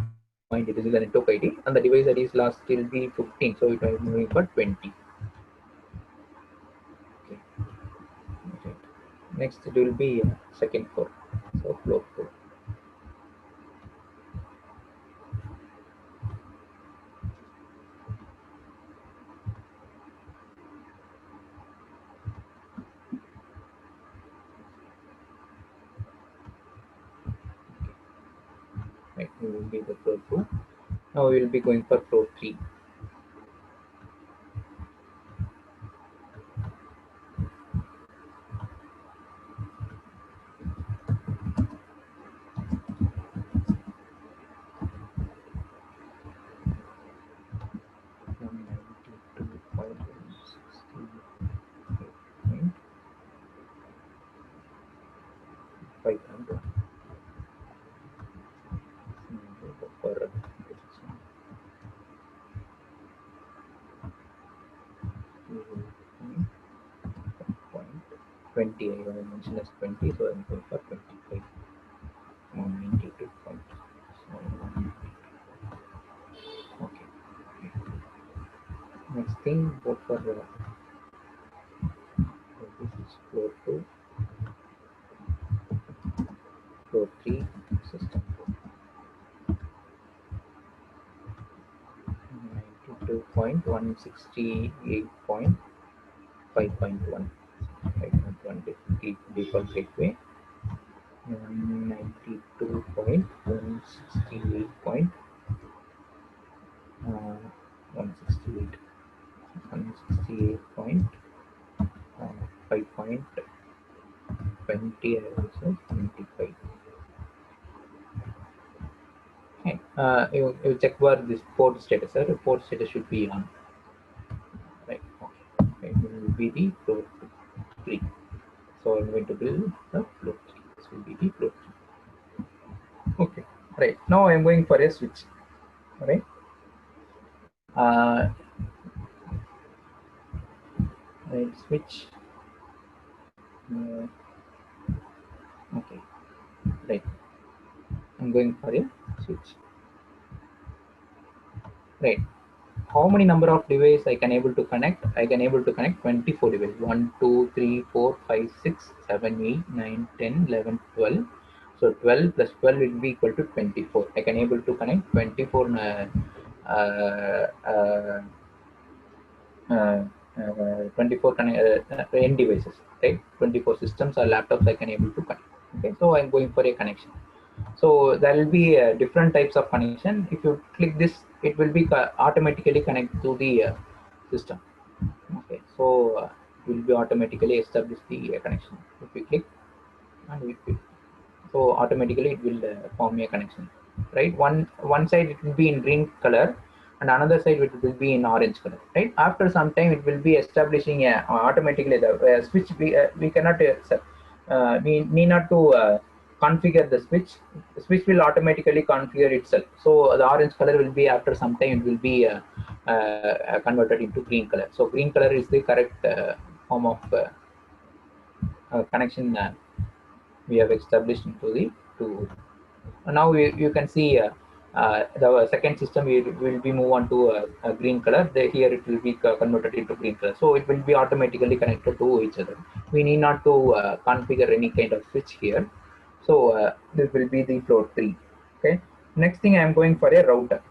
This is the network ID, and the device ID is last till be 15, so it is moving for 20. Okay. Okay. Next, it will be second floor, so floor 4. Right, it will be the floor 2. Now we will be going for floor 3. For 20, I want to mention as 20, so I'm going for 25. 192 point. So, okay. Next thing, go for this is floor 2, floor 3, system 92.168.5.1. 5.1 default gateway. 192.168.168. 168.5.20, I will say 25. Okay. You check where this port status. The port status should be on. Right. Okay. It will be the floor 3. So I'm going to build the floor 3. This will be the floor 3. Okay. Right. Now I'm going for a switch. All right. Right. Switch. Okay. Right. I'm going for a switch. Right. How many number of devices I can able to connect? I can able to connect 24 devices. 1, 2, 3, 4, 5, 6, 7, 8, 9, 10, 11, 12. So 12 plus 12 will be equal to 24. I can able to connect 24 24 end devices, right? 24 systems or laptops I can able to connect. Okay, so I'm going for a connection. So there will be different types of connection. If you click this, it will be automatically connect to the system. Okay, so it will be automatically establish the connection. If we click and we click, so automatically it will form a connection, right? One side it will be in green color and another side it will be in orange color, right? After some time it will be establishing automatically the switch. We cannot we need not to configure the switch. The switch will automatically configure itself. So the orange color will be, after some time it will be converted into green color. So green color is the correct form of connection we have established into the two. Now you can see the second system will be move on to a green color. Here it will be converted into green color. So it will be automatically connected to each other. We need not to configure any kind of switch here. So this will be the floor 3. Okay. Next thing I am going for a router.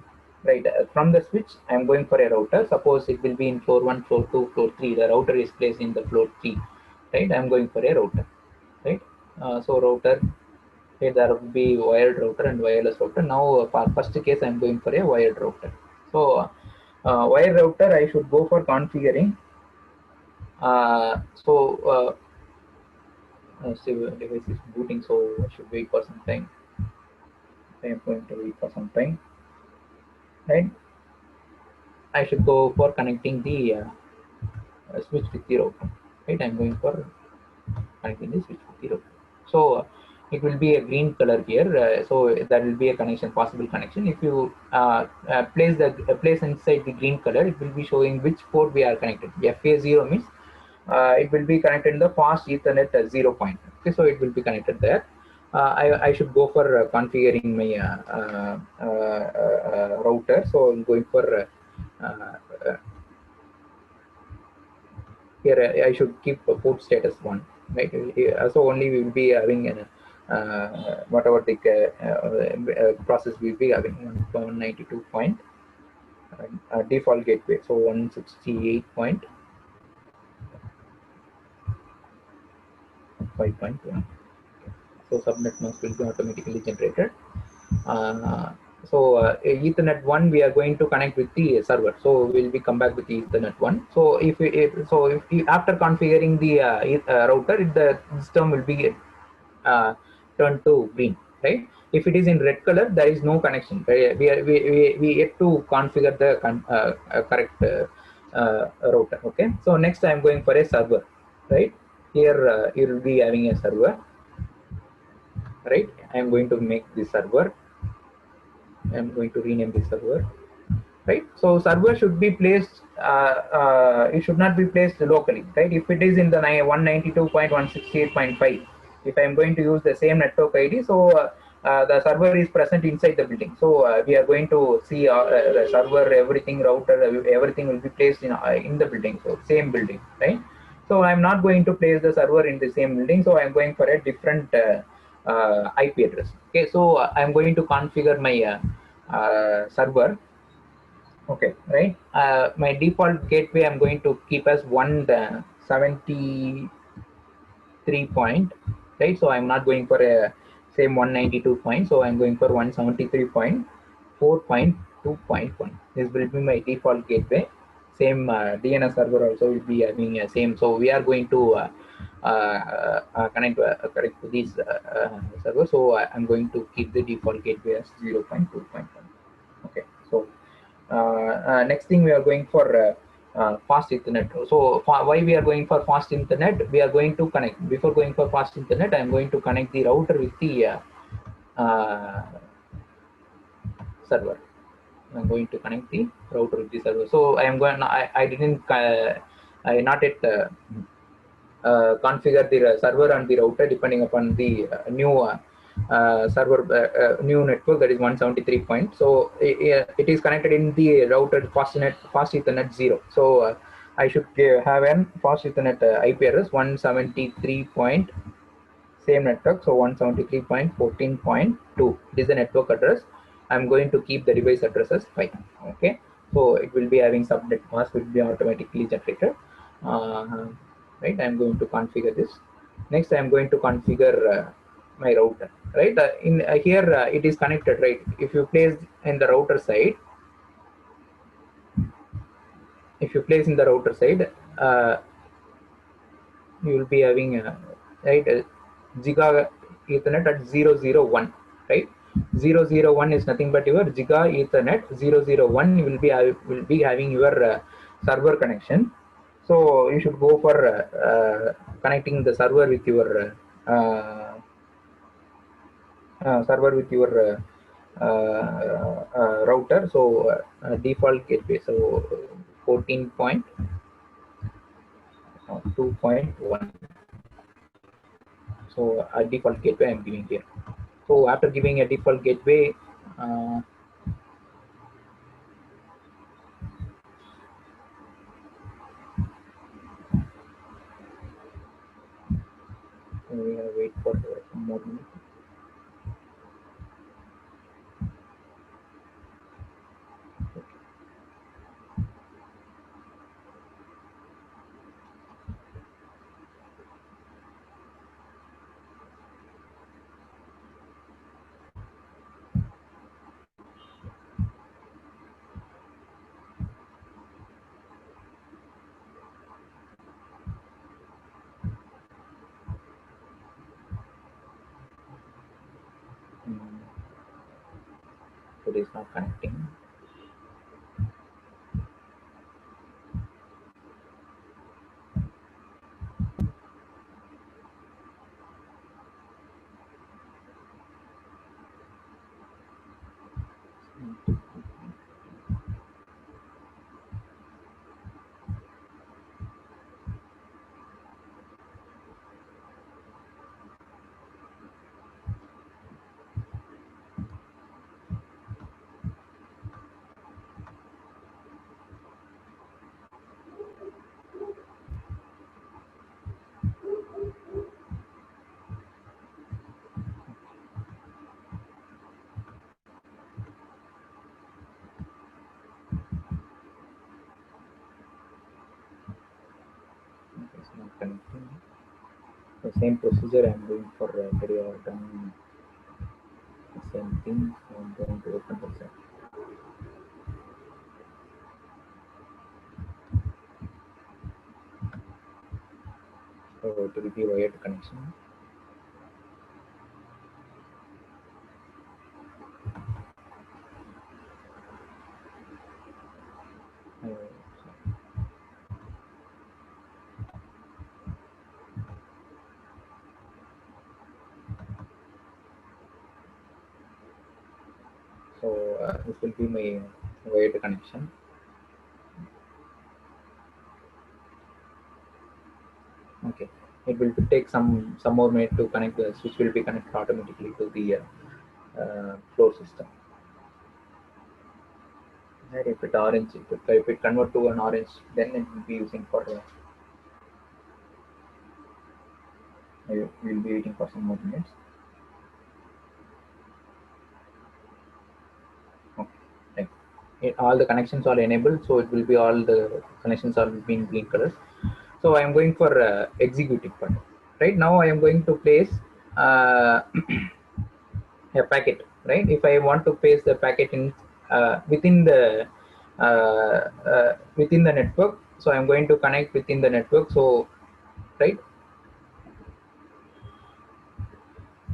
Right. From the switch I am going for a router. Suppose it will be in floor 1, floor 2, floor 3. The router is placed in the floor 3. Right. I am going for a router. Right. So router. Okay, there will be wired router and wireless router. Now for first case I'm going for a wired router. So wired router I should go for configuring. See, device is booting, so I should wait for some time. I'm going to wait for some time. Right. I should go for connecting the switch with the router. Right. I'm going for connecting the switch with the router. So it will be a green color here. So that will be a connection, possible connection. If you place inside the green color, it will be showing which port we are connected. FA0 means it will be connected in the fast Ethernet 0 point. Okay, so it will be connected there. I should go for configuring my router. So I'm going for here I should keep port status 1, right? So only we will be having an whatever the process we will be having 192 point default gateway, so 168.5.1. So subnet mask will be automatically generated. Ethernet 1 we are going to connect with the server, so we'll be come back with the Ethernet 1. So if after configuring the router, the system will be turned to green, right? If it is in red color, there is no connection. We yet to configure the correct router. Okay, so next I am going for a server, right? Here you will be having a server, right? I am going to make the server. I am going to rename the server, right? So server should be placed, it should not be placed locally, right? If it is in the 192.168.5, if I am going to use the same network ID, so the server is present inside the building. So we are going to see the server, everything, router, everything will be placed in the building, so same building, right? So I'm not going to place the server in the same building, so I'm going for a different IP address. Okay, so I'm going to configure my server. Okay, right. My default gateway I'm going to keep as 173 point, right? So I'm not going for a same 192 point. So I'm going for 173.4.2.1. This will be my default gateway. Same DNS server also will be having a same. So we are going to connect to these servers. So I'm going to keep the default gateway as 0.2.1. Okay, so next thing we are going for fast Ethernet. So why we are going for fast Ethernet? We are going to connect. Before going for fast Ethernet, I am going to connect the router with the server. I am going to connect the router with the server. So I am going. I didn't. I not yet configure the server and the router depending upon the new server new network, that is 173 point. So it is connected in the router fast Ethernet 0. So I should have an fast Ethernet IP address 173 point, same network, so 173.14.2. It is the network address. I'm going to keep the device address as 5. Okay, so it will be having subnet mask will be automatically generated. Right, I'm going to configure this. Next, I'm going to configure my router. Right, in here it is connected. Right, if you place in the router side, you will be having right giga Ethernet at 001. Right, 001 is nothing but your giga Ethernet. 001 will be having your server connection. So you should go for connecting the server with your router. So default gateway, so 14.2.1. So a default gateway I'm giving here. So after giving a default gateway, we have to wait for some more minutes. So it is not connecting. It's not connecting. The same procedure I'm doing for carry out done the same thing. So I'm going to open the set. So it will be wired connection. So this will be my wired connection. Okay, it will take some more minute to connect. The switch will be connected automatically to the floor system. And if it orange, if it convert to an orange, then it will be using for. We will be waiting for some more minutes. Okay, all the connections are enabled, so it will be all the connections are in green colors. So I am going for executing part. Right now I am going to place a packet. Right, if I want to paste the packet in within the network, so I'm going to connect within the network. So right,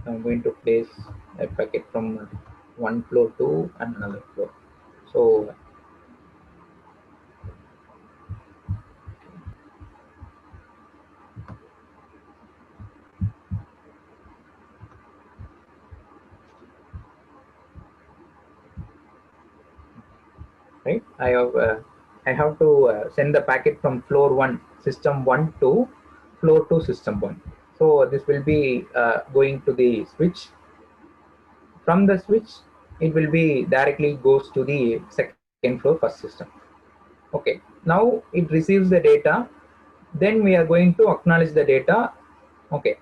I'm going to place a packet from one floor to another floor. So right, I have to send the packet from floor 1 system 1 to floor 2 system 1. So this will be going to the switch. From the switch, it will be directly goes to the second floor first system. Okay, now it receives the data, then we are going to acknowledge the data. Okay,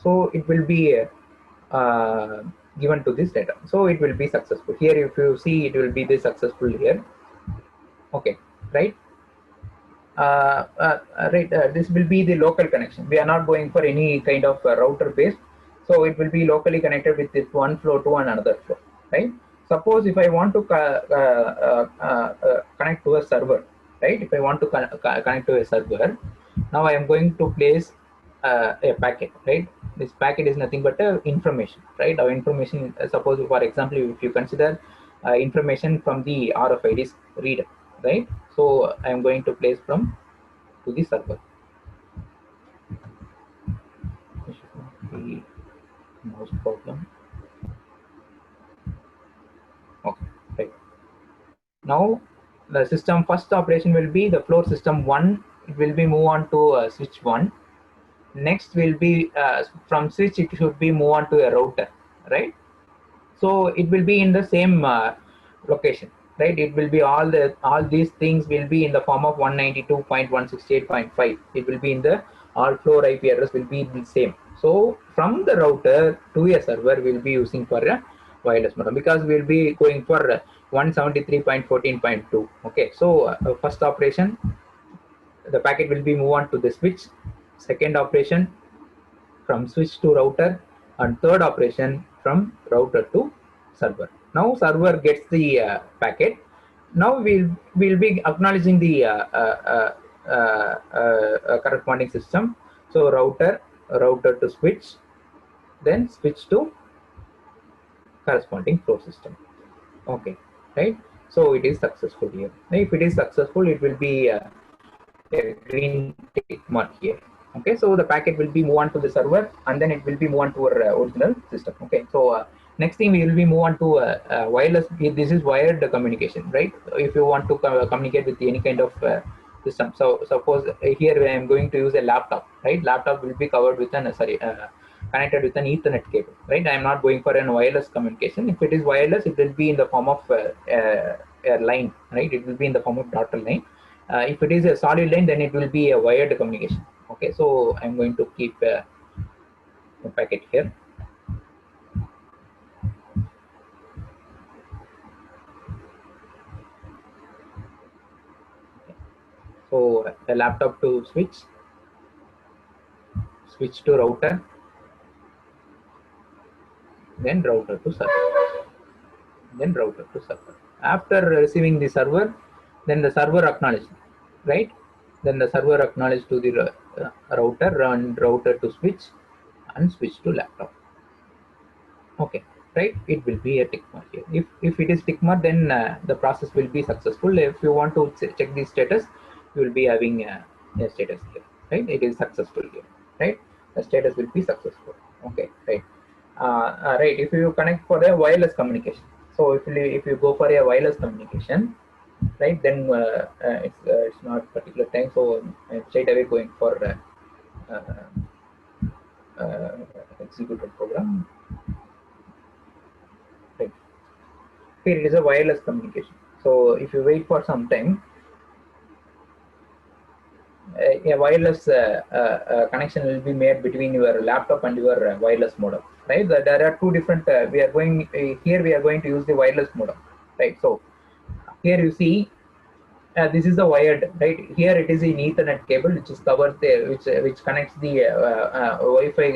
so it will be given to this data, so it will be successful. Here if you see, it will be this successful here. Okay, right. Right, this will be the local connection. We are not going for any kind of router based, so it will be locally connected with this one floor to another floor, right? Suppose if I want to connect to a server, right? If I want to connect to a server, now I am going to place a packet, right? This packet is nothing but information, right? Our information, suppose for example, if you consider information from the RFID reader, right? So I am going to place from to the server. This should not be most problem. Okay, right. Now the system first operation will be the floor system 1. It will be move on to switch 1. Next will be from switch it should be move on to a router, right? So it will be in the same location, right? It will be all these things will be in the form of 192.168.5. It will be in the all floor IP address will be the same. So from the router to a server we'll be using for a wireless modem, because we'll be going for 173.14.2. okay, so first operation, the packet will be move on to the switch. Second operation, from switch to router, and third operation from router to server. Now server gets the packet. Now we'll be acknowledging the corresponding system. So router to switch, then switch to corresponding floor system. Okay, right? So it is successful here. Now if it is successful, it will be a green tick mark here. Okay, so the packet will be move on to the server, and then it will be move on to our original system. Okay, so next thing we will be move on to wireless. This is wired communication, right? If you want to communicate with any kind of system, so suppose here I am going to use a laptop, right? Laptop will be covered with an connected with an Ethernet cable, right? I am not going for an wireless communication. If it is wireless, it will be in the form of a line, right? It will be in the form of dotted line. If it is a solid line, then it will be a wired communication. Okay, so I'm going to keep a packet here. So a laptop to switch to router, then router to server, then router to server. After receiving the server, then the server acknowledged, right? Then the server acknowledged to the router, and router to switch, and switch to laptop. Okay, right? It will be a tick mark here. If it is tick mark, then the process will be successful. If you want to check the status, you will be having a status here, right? It is successful here, right? The status will be successful. Okay, right. Right. If you connect for a wireless communication, so if you go for a wireless communication, right, then it's not particular time, so I'm straight away going for executed program. Right. Here it is a wireless communication. So if you wait for some time, a wireless connection will be made between your laptop and your wireless modem, right? There are two different. We are going here. We are going to use the wireless modem, right? So here you see, this is the wired, right? Here it is an Ethernet cable which is covered there, which connects the Wi-Fi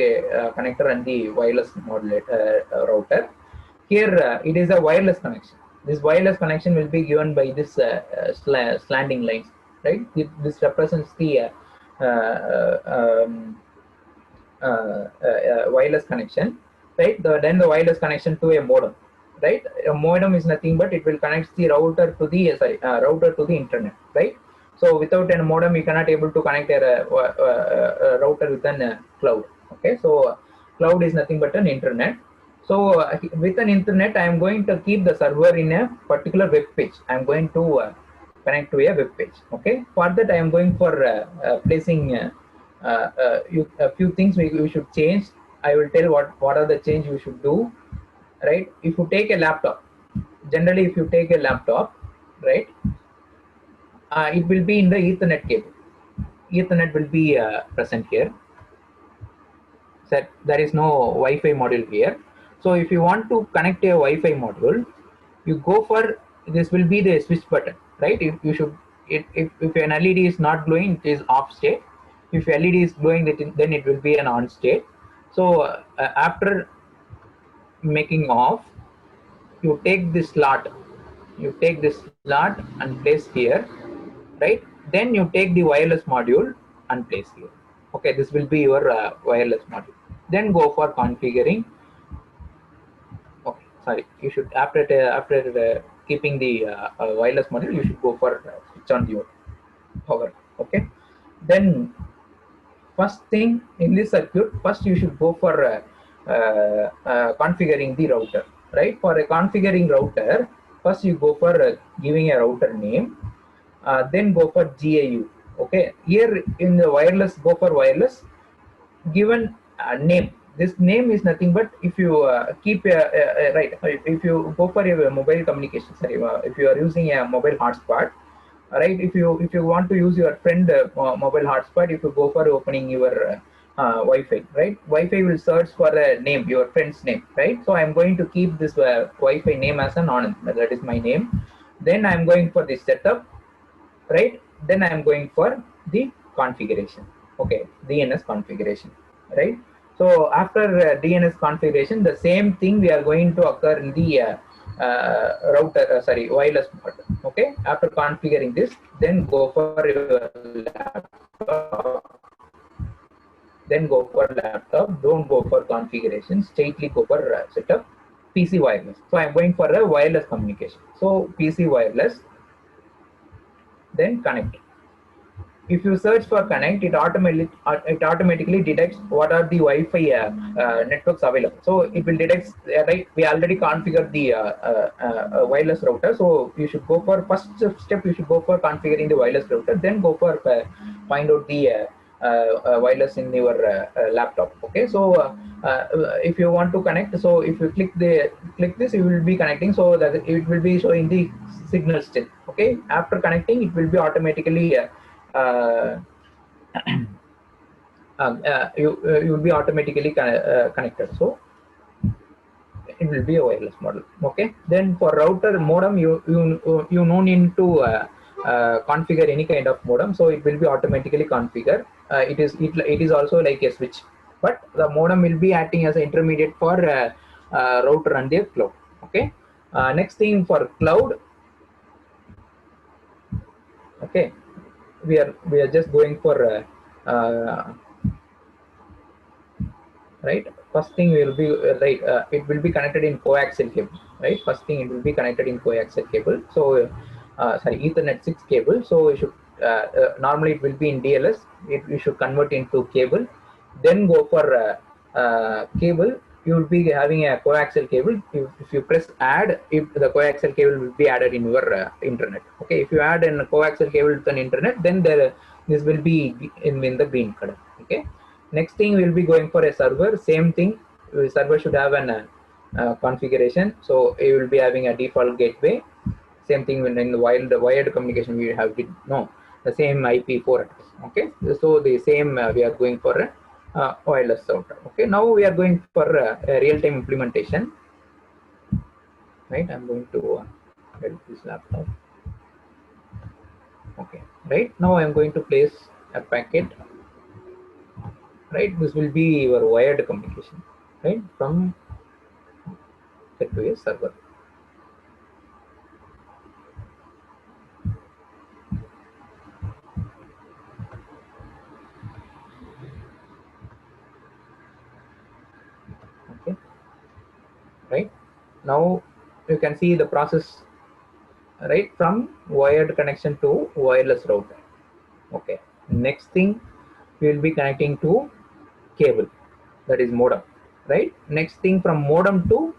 connector and the wireless modulator router. Here it is a wireless connection. This wireless connection will be given by this slanting lines, right? This represents the wireless connection, right? Then the wireless connection to a modem, right? A modem is nothing but it will connect the router to the router to the internet, right? So without a modem, you cannot able to connect a router with a cloud. Okay, so cloud is nothing but an internet. So with an internet, I am going to keep the server in a particular web page. I am going to connect to a web page. Okay, for that I am going for placing a few things we should change. I will tell what are the change you should do. right? If you take a laptop, generally if you take a laptop, right, it will be in the Ethernet cable. Ethernet will be present here. So there is no Wi-Fi module here. So if you want to connect a Wi-Fi module, you go for, this will be the switch button, right? You should, if an LED is not glowing, it is off state. If LED is glowing, then it will be an on state. So after making off, you take this slot, and place here, right? Then you take the wireless module and place here. Okay, this will be your wireless module. Then go for configuring. Okay, sorry, you should, after keeping the wireless module, you should go for switch on your power. Okay, then first thing in this circuit, first you should go for configuring the router, right? For a configuring router, first you go for giving a router name, then go for GAU. Okay, here in the wireless, go for wireless, given name. This name is nothing but, if you keep right, if you go for a mobile communication, sorry, if you are using a mobile hotspot, right? If you want to use your friend mobile hotspot, if you go for opening your Wi-Fi, right? Wi-Fi will search for a name, your friend's name, right? So I'm going to keep this Wi-Fi name as an Anand. That is my name. Then I'm going for the setup, right? Then I'm going for the configuration. Okay, DNS configuration, right? So after DNS configuration, the same thing we are going to occur in the router, sorry, wireless mode. Okay, after configuring this, then go for your laptop. Then go for laptop. Don't go for configuration. Straightly go for setup. PC wireless. So I'm going for a wireless communication. So PC wireless. Then connect. If you search for connect, it automatically detects what are the Wi-Fi networks available. So it will detect, right? We already configured the wireless router. So you should go for, first step, you should go for configuring the wireless router. Then go for find out the wireless in your laptop. Okay, so if you want to connect, so if you click this, you will be connecting. So that it will be showing the signal still. Okay, after connecting, it will be automatically you will be automatically connected. So it will be a wireless model. Okay, then for router modem, you no need to configure any kind of modem, so it will be automatically configured. It is also like a switch, but the modem will be acting as an intermediate for router and the cloud. Okay, next thing for cloud. Okay, we are just going for right. First thing will be right. It will be connected in coaxial cable. Right. First thing, it will be connected in coaxial cable. So sorry, Ethernet 6 cable. So you should normally it will be in DLS. You should convert into cable. Then go for cable. You will be having a coaxial cable. If you press add, if the coaxial cable will be added in your internet. Okay. If you add a coaxial cable to an internet, then this will be in the green color. Okay. Next thing, we will be going for a server. Same thing, server should have an configuration. So it will be having a default gateway. Same thing when in the wired communication, we have the same IP4 address. Okay, so the same we are going for a wireless router. Okay, now we are going for a real-time implementation. Right, I'm going to get this laptop. Okay, right now I'm going to place a packet. Right, this will be your wired communication, right, from set to a server. Okay, right now you can see the process, right, from wired connection to wireless router. Okay, next thing, we will be connecting to cable, that is modem. Right, next thing, from modem to,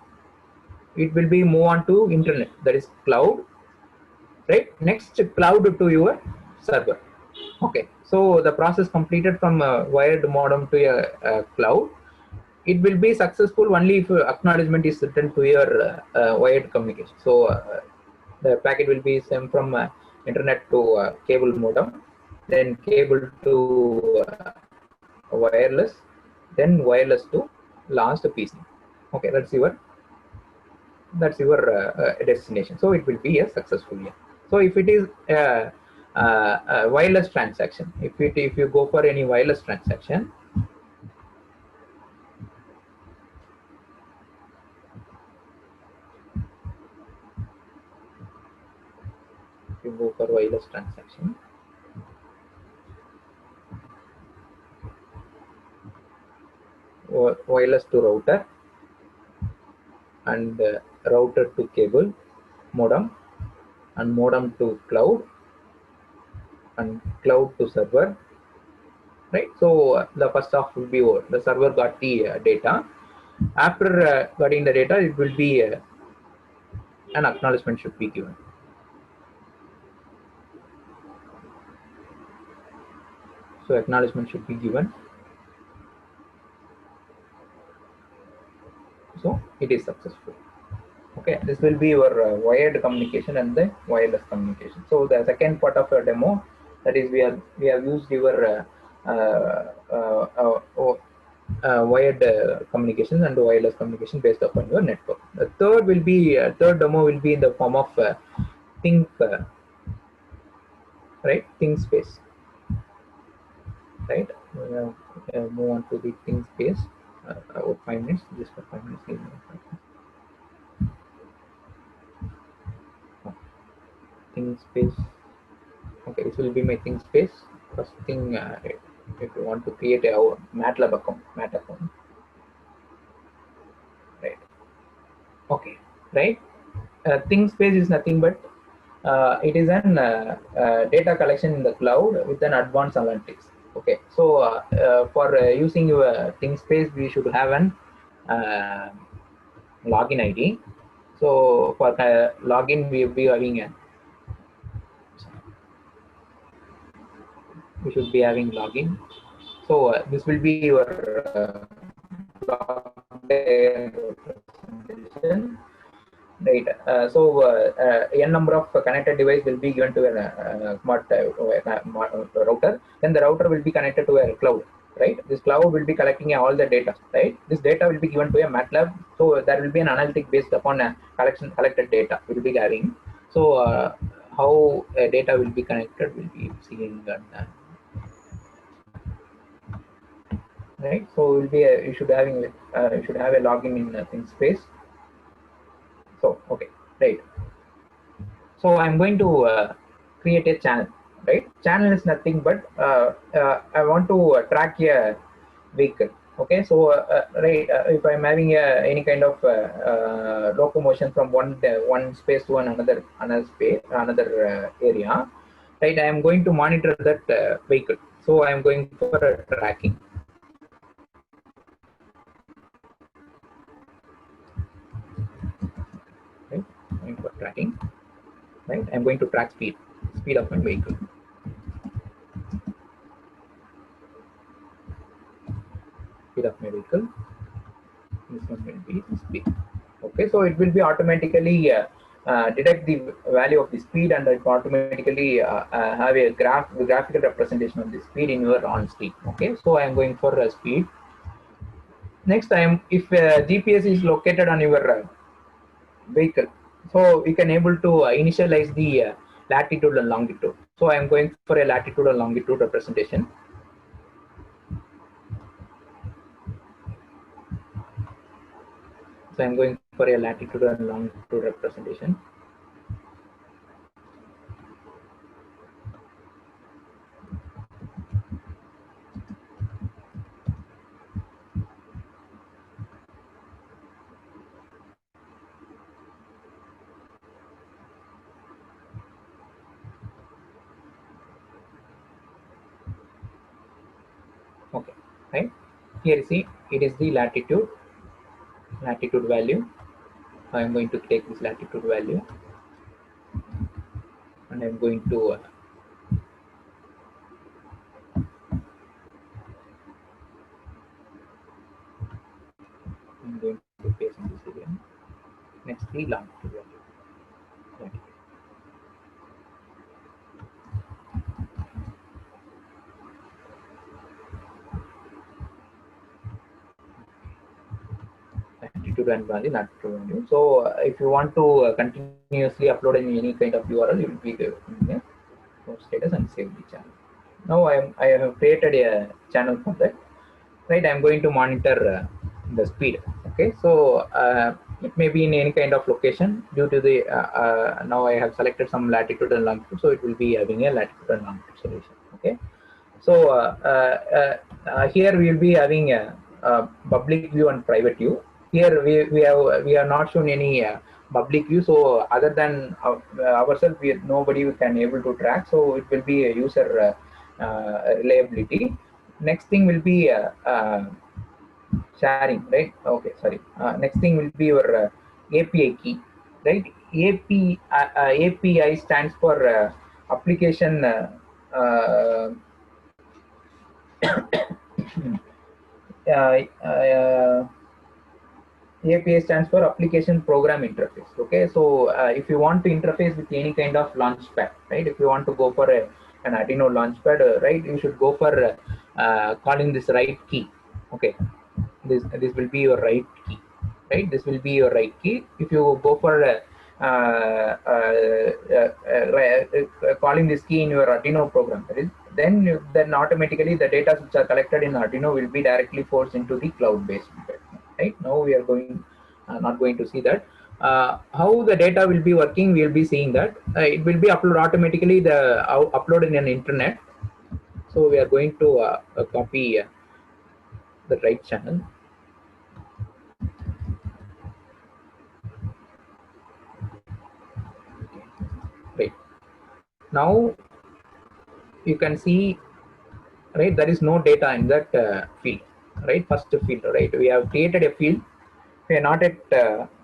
it will be move on to internet, that is cloud. Right, next, cloud to your server. Okay, so the process completed from wired modem to a cloud. it will be successful only if acknowledgement is written to your wired communication. So the packet will be sent from internet to cable modem, then cable to wireless, then wireless to last PC. Okay, that's your destination. So it will be a successful. Yeah. So if it is a wireless transaction, if you go for any wireless transaction, if you go for wireless transaction, wireless to router, and router to cable modem, and modem to cloud, and cloud to server, right? So the first half will be over. The server got the data. After getting the data, it will be an acknowledgement should be given. So acknowledgement should be given. So it is successful. Okay, this will be your wired communication and the wireless communication. So the second part of your demo, that is we have used your wired communication and wireless communication based upon your network. The third will be third demo will be in the form of think right, think space, right. Move on to the think space. About 5 minutes, just for 5 minutes. Think space. Okay, this will be my think space. First thing, if you want to create a MATLAB account, right? Okay, right. Think space is nothing but it is an data collection in the cloud with an advanced analytics. Okay, so for using your think space, we should have an login ID. So for login, we will be having a we should be having login. So this will be your representation, right? N number of connected device will be given to a smart router. Then the router will be connected to a cloud, right? This cloud will be collecting all the data, right? This data will be given to a MATLAB. So there will be an analytic based upon a collected data we will be having. So how data will be connected will be seeing that. Right, so will be you should have a login in ThinkSpace. So okay, right. So I'm going to create a channel. Right, channel is nothing but I want to track a vehicle. Okay, so right, if I'm having any kind of locomotion from one space to another space, another area, right, I am going to monitor that vehicle. So I am going for a tracking. Right, going for tracking. Right, I'm going to track speed of my vehicle. Speed of my vehicle. This one will be speed. Okay, so it will be automatically detect the value of the speed, and it automatically have a graphical representation of the speed in your on screen. Okay, so I am going for speed. Next time, if GPS is located on your vehicle, so we can able to initialize the latitude and longitude. So I am going for a latitude and longitude representation. So I'm going for a latitude and longitude representation. Okay, right. Here you see it is the latitude value. I'm going to take this latitude value, and I'm going to the longitude value. Right. Latitude and value, latitude value. So if you want to continuously upload any kind of URL, you will be in status and save the channel. Now I have created a channel for that. Right, I'm going to monitor the speed. Okay, so it may be in any kind of location due to the now I have selected some latitude and longitude, so it will be having a latitude and longitude solution. Okay, so here we will be having a public view and private view. Here we have not shown any public view, so other than ourselves, nobody can able to track. So it will be a user reliability. Next thing will be sharing, right? Okay, sorry. Next thing will be your API key, right? API stands for application. API stands for Application Program Interface. Okay, so if you want to interface with any kind of launchpad, right? If you want to go for an Arduino launchpad, right? You should go for calling this right key. Okay, this will be your right key, right? This will be your right key. If you go for calling this key in your Arduino program, then automatically the data which are collected in Arduino will be directly forced into the cloud-based method. Right now we are going not going to see that. How the data will be working, we will be seeing that it will be uploaded automatically, the uploaded in an internet. So we are going to copy the right channel. Right now you can see, right, there is no data in that field, right? First field, right, we have created a field. We are not yet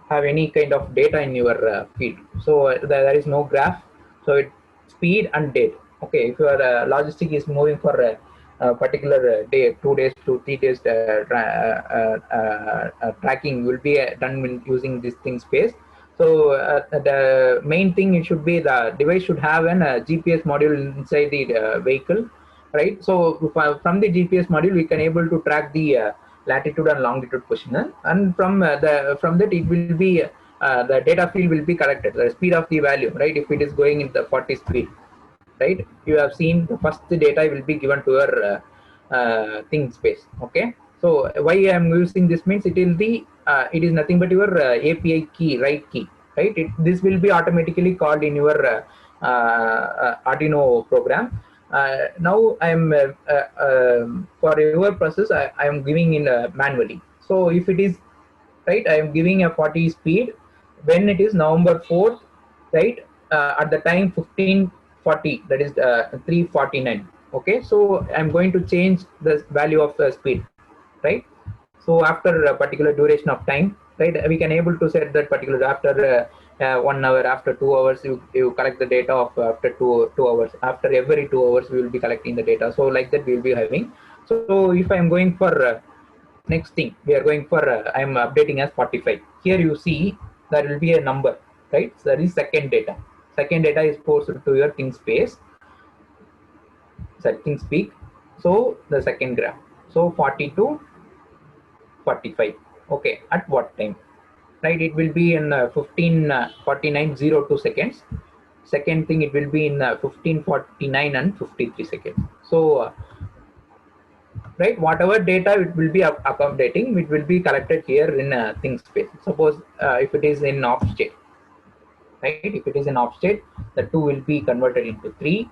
have any kind of data in your field, so there is no graph. So it speed and date. Okay, if your logistic is moving for a particular day, 2 days to 3 days, tracking will be done when using this thing space. So the main thing, it should be the device should have an GPS module inside the vehicle, right? So from the GPS module we can able to track the latitude and longitude position, and from that it will be the data field will be collected, the speed of the value, right? If it is going in the 40 speed, right, you have seen the first data will be given to your thing space. Okay, so why I am using this means it will be it is nothing but your API key, right key, right? This will be automatically called in your Arduino program. Now I am for your process I am giving in manually. So if it is right, I am giving a 40 speed when it is November 4th, right, at the time 1540, that is 349. Okay, so I'm going to change the value of speed, right? So after a particular duration of time, right, we can able to set that particular after 1 hour, after 2 hours, you collect the data of after two hours, after every 2 hours we will be collecting the data. So like that we will be having. So if I'm going for next thing, we are going for I'm updating as 45. Here you see there will be a number, right? So that is second data. Second data is posted to your thing space, thing speak. So the second graph, so 40 to 45. Okay, at what time, right? It will be in 15:49:02 seconds. Second thing, it will be in 15:49 and 53 seconds. So right, whatever data it will be updating, it will be collected here in thing space. Suppose if it is in off state, right, if it is in off state, the 2 will be converted into 3,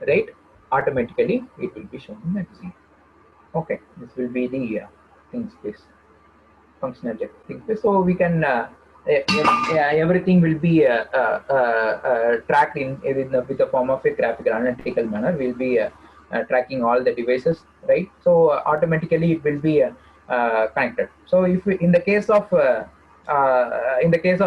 right? Automatically it will be shown in that 0. Okay, this will be the thing space functionality thing space. So we can everything will be tracked with the form of a graphical analytical manner. We'll be tracking all the devices, right? So automatically it will be connected. So if we, in the case of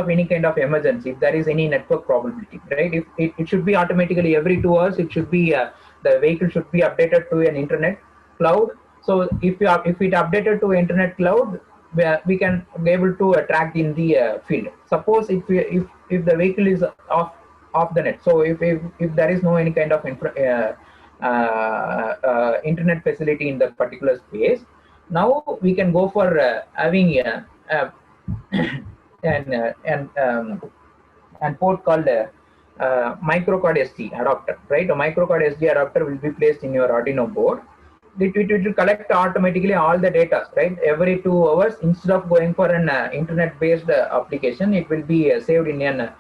any kind of emergency, if there is any network probability, right, if it should be automatically every 2 hours, it should be the vehicle should be updated to an internet cloud. So if it updated to internet cloud, we can be able to track in the field. Suppose if the vehicle is off the net, so if there is no any kind of internet facility in the particular space, now we can go for having an port called microcard SD adapter, right? A microcard SD adapter will be placed in your Arduino board. It will collect automatically all the data, right? Every 2 hours, instead of going for an internet-based application, it will be saved in an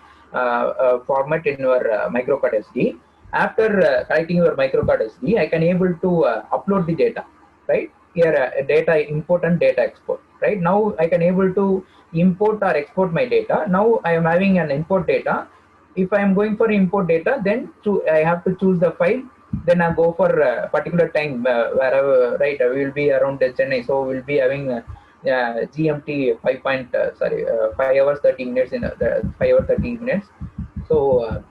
format in your microcard SD. After collecting your microcard SD, I can able to upload the data, right? Here, data import and data export, right? Now I can able to import or export my data. Now I am having an import data. If I am going for import data, then I have to choose the file. Then I go for a particular time wherever, right? We will be around Chennai, so we'll be having GMT 5 hours 30 minutes in the 5 hours 30 minutes. So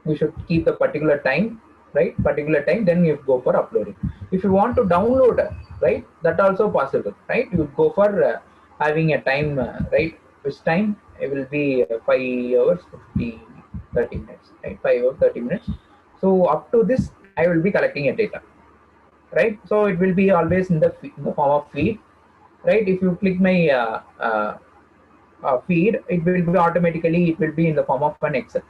we should keep the particular time, right? Particular time, then you go for uploading. If you want to download, right, that also possible, right? You go for having a time, right? Which time it will be 5 hours 30 minutes, right? 5 hours 30 minutes. So up to this, I will be collecting a data, right? So it will be always in the form of feed, right? If you click my feed, it will be automatically, it will be in the form of an Excel,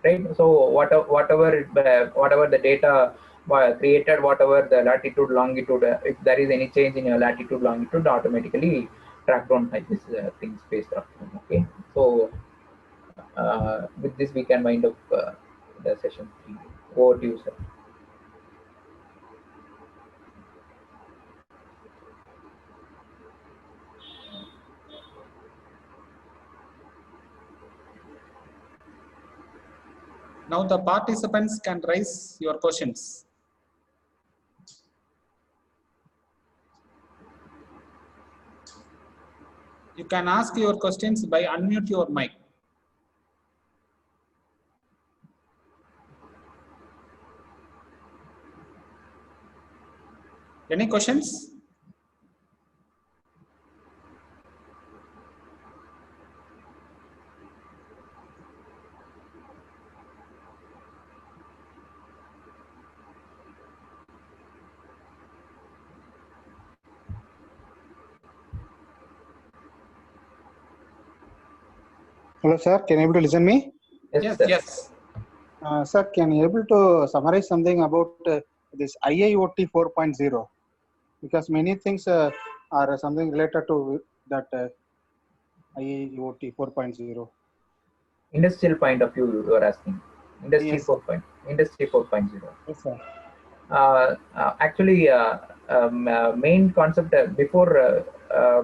right? So whatever the data created, whatever the latitude, longitude, if there is any change in your latitude, longitude, automatically track down like this things based on. Okay, so with this we can wind up the session 3. Over to you, sir. Now the participants can raise your questions. You can ask your questions by unmute your mic. Any questions? Hello, sir. Can you able to listen me? Yes, yes. Sir, can you able to summarize something about this IIoT 4.0? Because many things are something related to that IIoT 4.0. Industrial point of view, you are asking. Industry Yes, 4.0. Industry 4.0. yes, sir. Actually, main concept before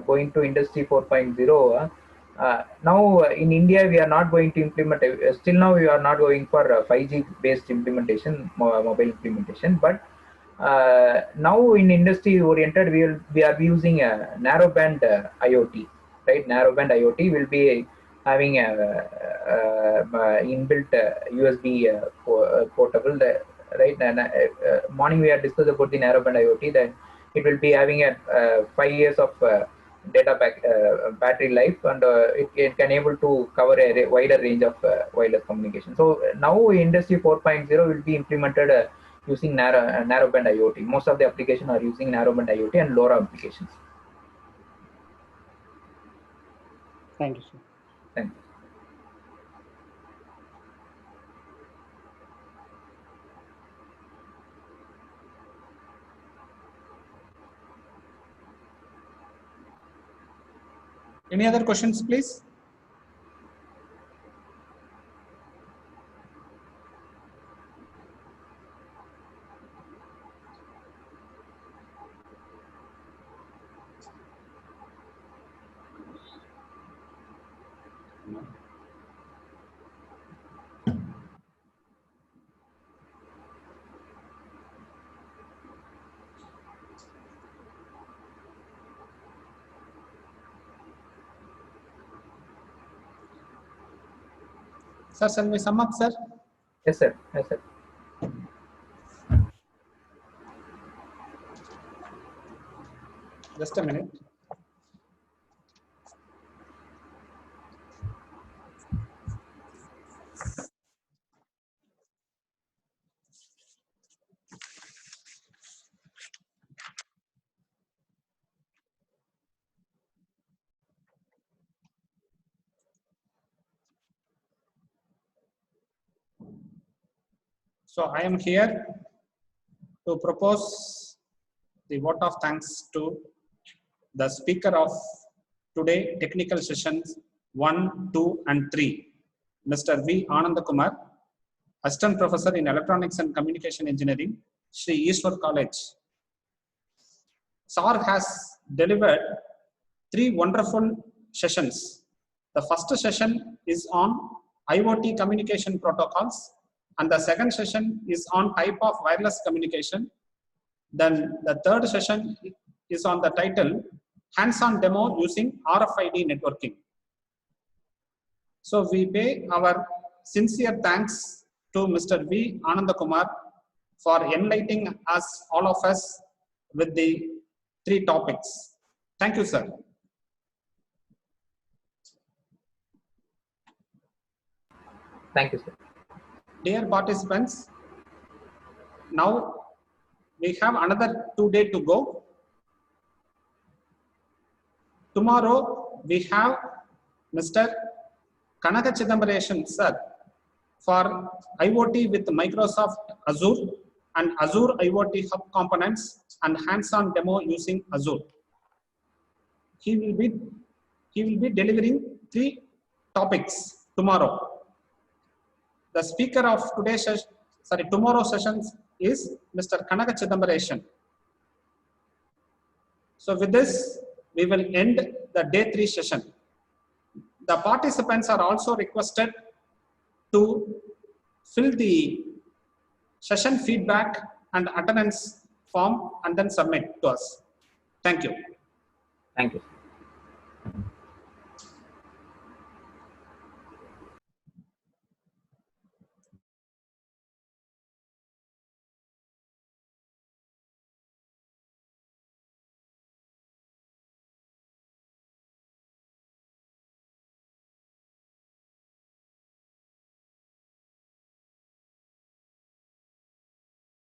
going to industry 4.0, now in India we are not going to implement, still now we are not going for 5G based implementation, mobile implementation, but now in industry oriented we are using a narrowband IoT, right? Narrowband IoT will be having a inbuilt USB portable, right? And morning we had discussed about the narrowband IoT, that it will be having a 5 years of data battery life, and it can able to cover a wider range of wireless communication. So now industry 4.0 will be implemented using narrowband IoT. Most of the applications are using narrowband IoT and LoRa applications. Thank you, sir. Thank you. Any other questions, please? Sir, shall we sum up, sir? Yes, sir. Yes, sir. Just a minute. So I am here to propose the vote of thanks to the speaker of today technical sessions 1, 2 and 3, Mr. V. Anandakumar, Assistant Professor in Electronics and Communication Engineering, Sri Ishwar College. SAR has delivered 3 wonderful sessions. The first session is on IoT communication protocols, and the second session is on type of wireless communication. Then the third session is on the title hands-on demo using RFID networking. So we pay our sincere thanks to Mr. V. Anandakumar for enlightening us, all of us, with the 3 topics. Thank you, sir. Thank you, sir. Dear participants, now we have another 2 days to go. Tomorrow we have Mr. Kanaka Chidambaresan sir for IoT with Microsoft Azure and Azure IoT Hub components and hands-on demo using Azure. He will be delivering 3 topics tomorrow. The speaker of tomorrow's sessions is Mr. Kanaka Chidambaresan. So with this, we will end the day 3 session. The participants are also requested to fill the session feedback and attendance form and then submit to us. Thank you. Thank you.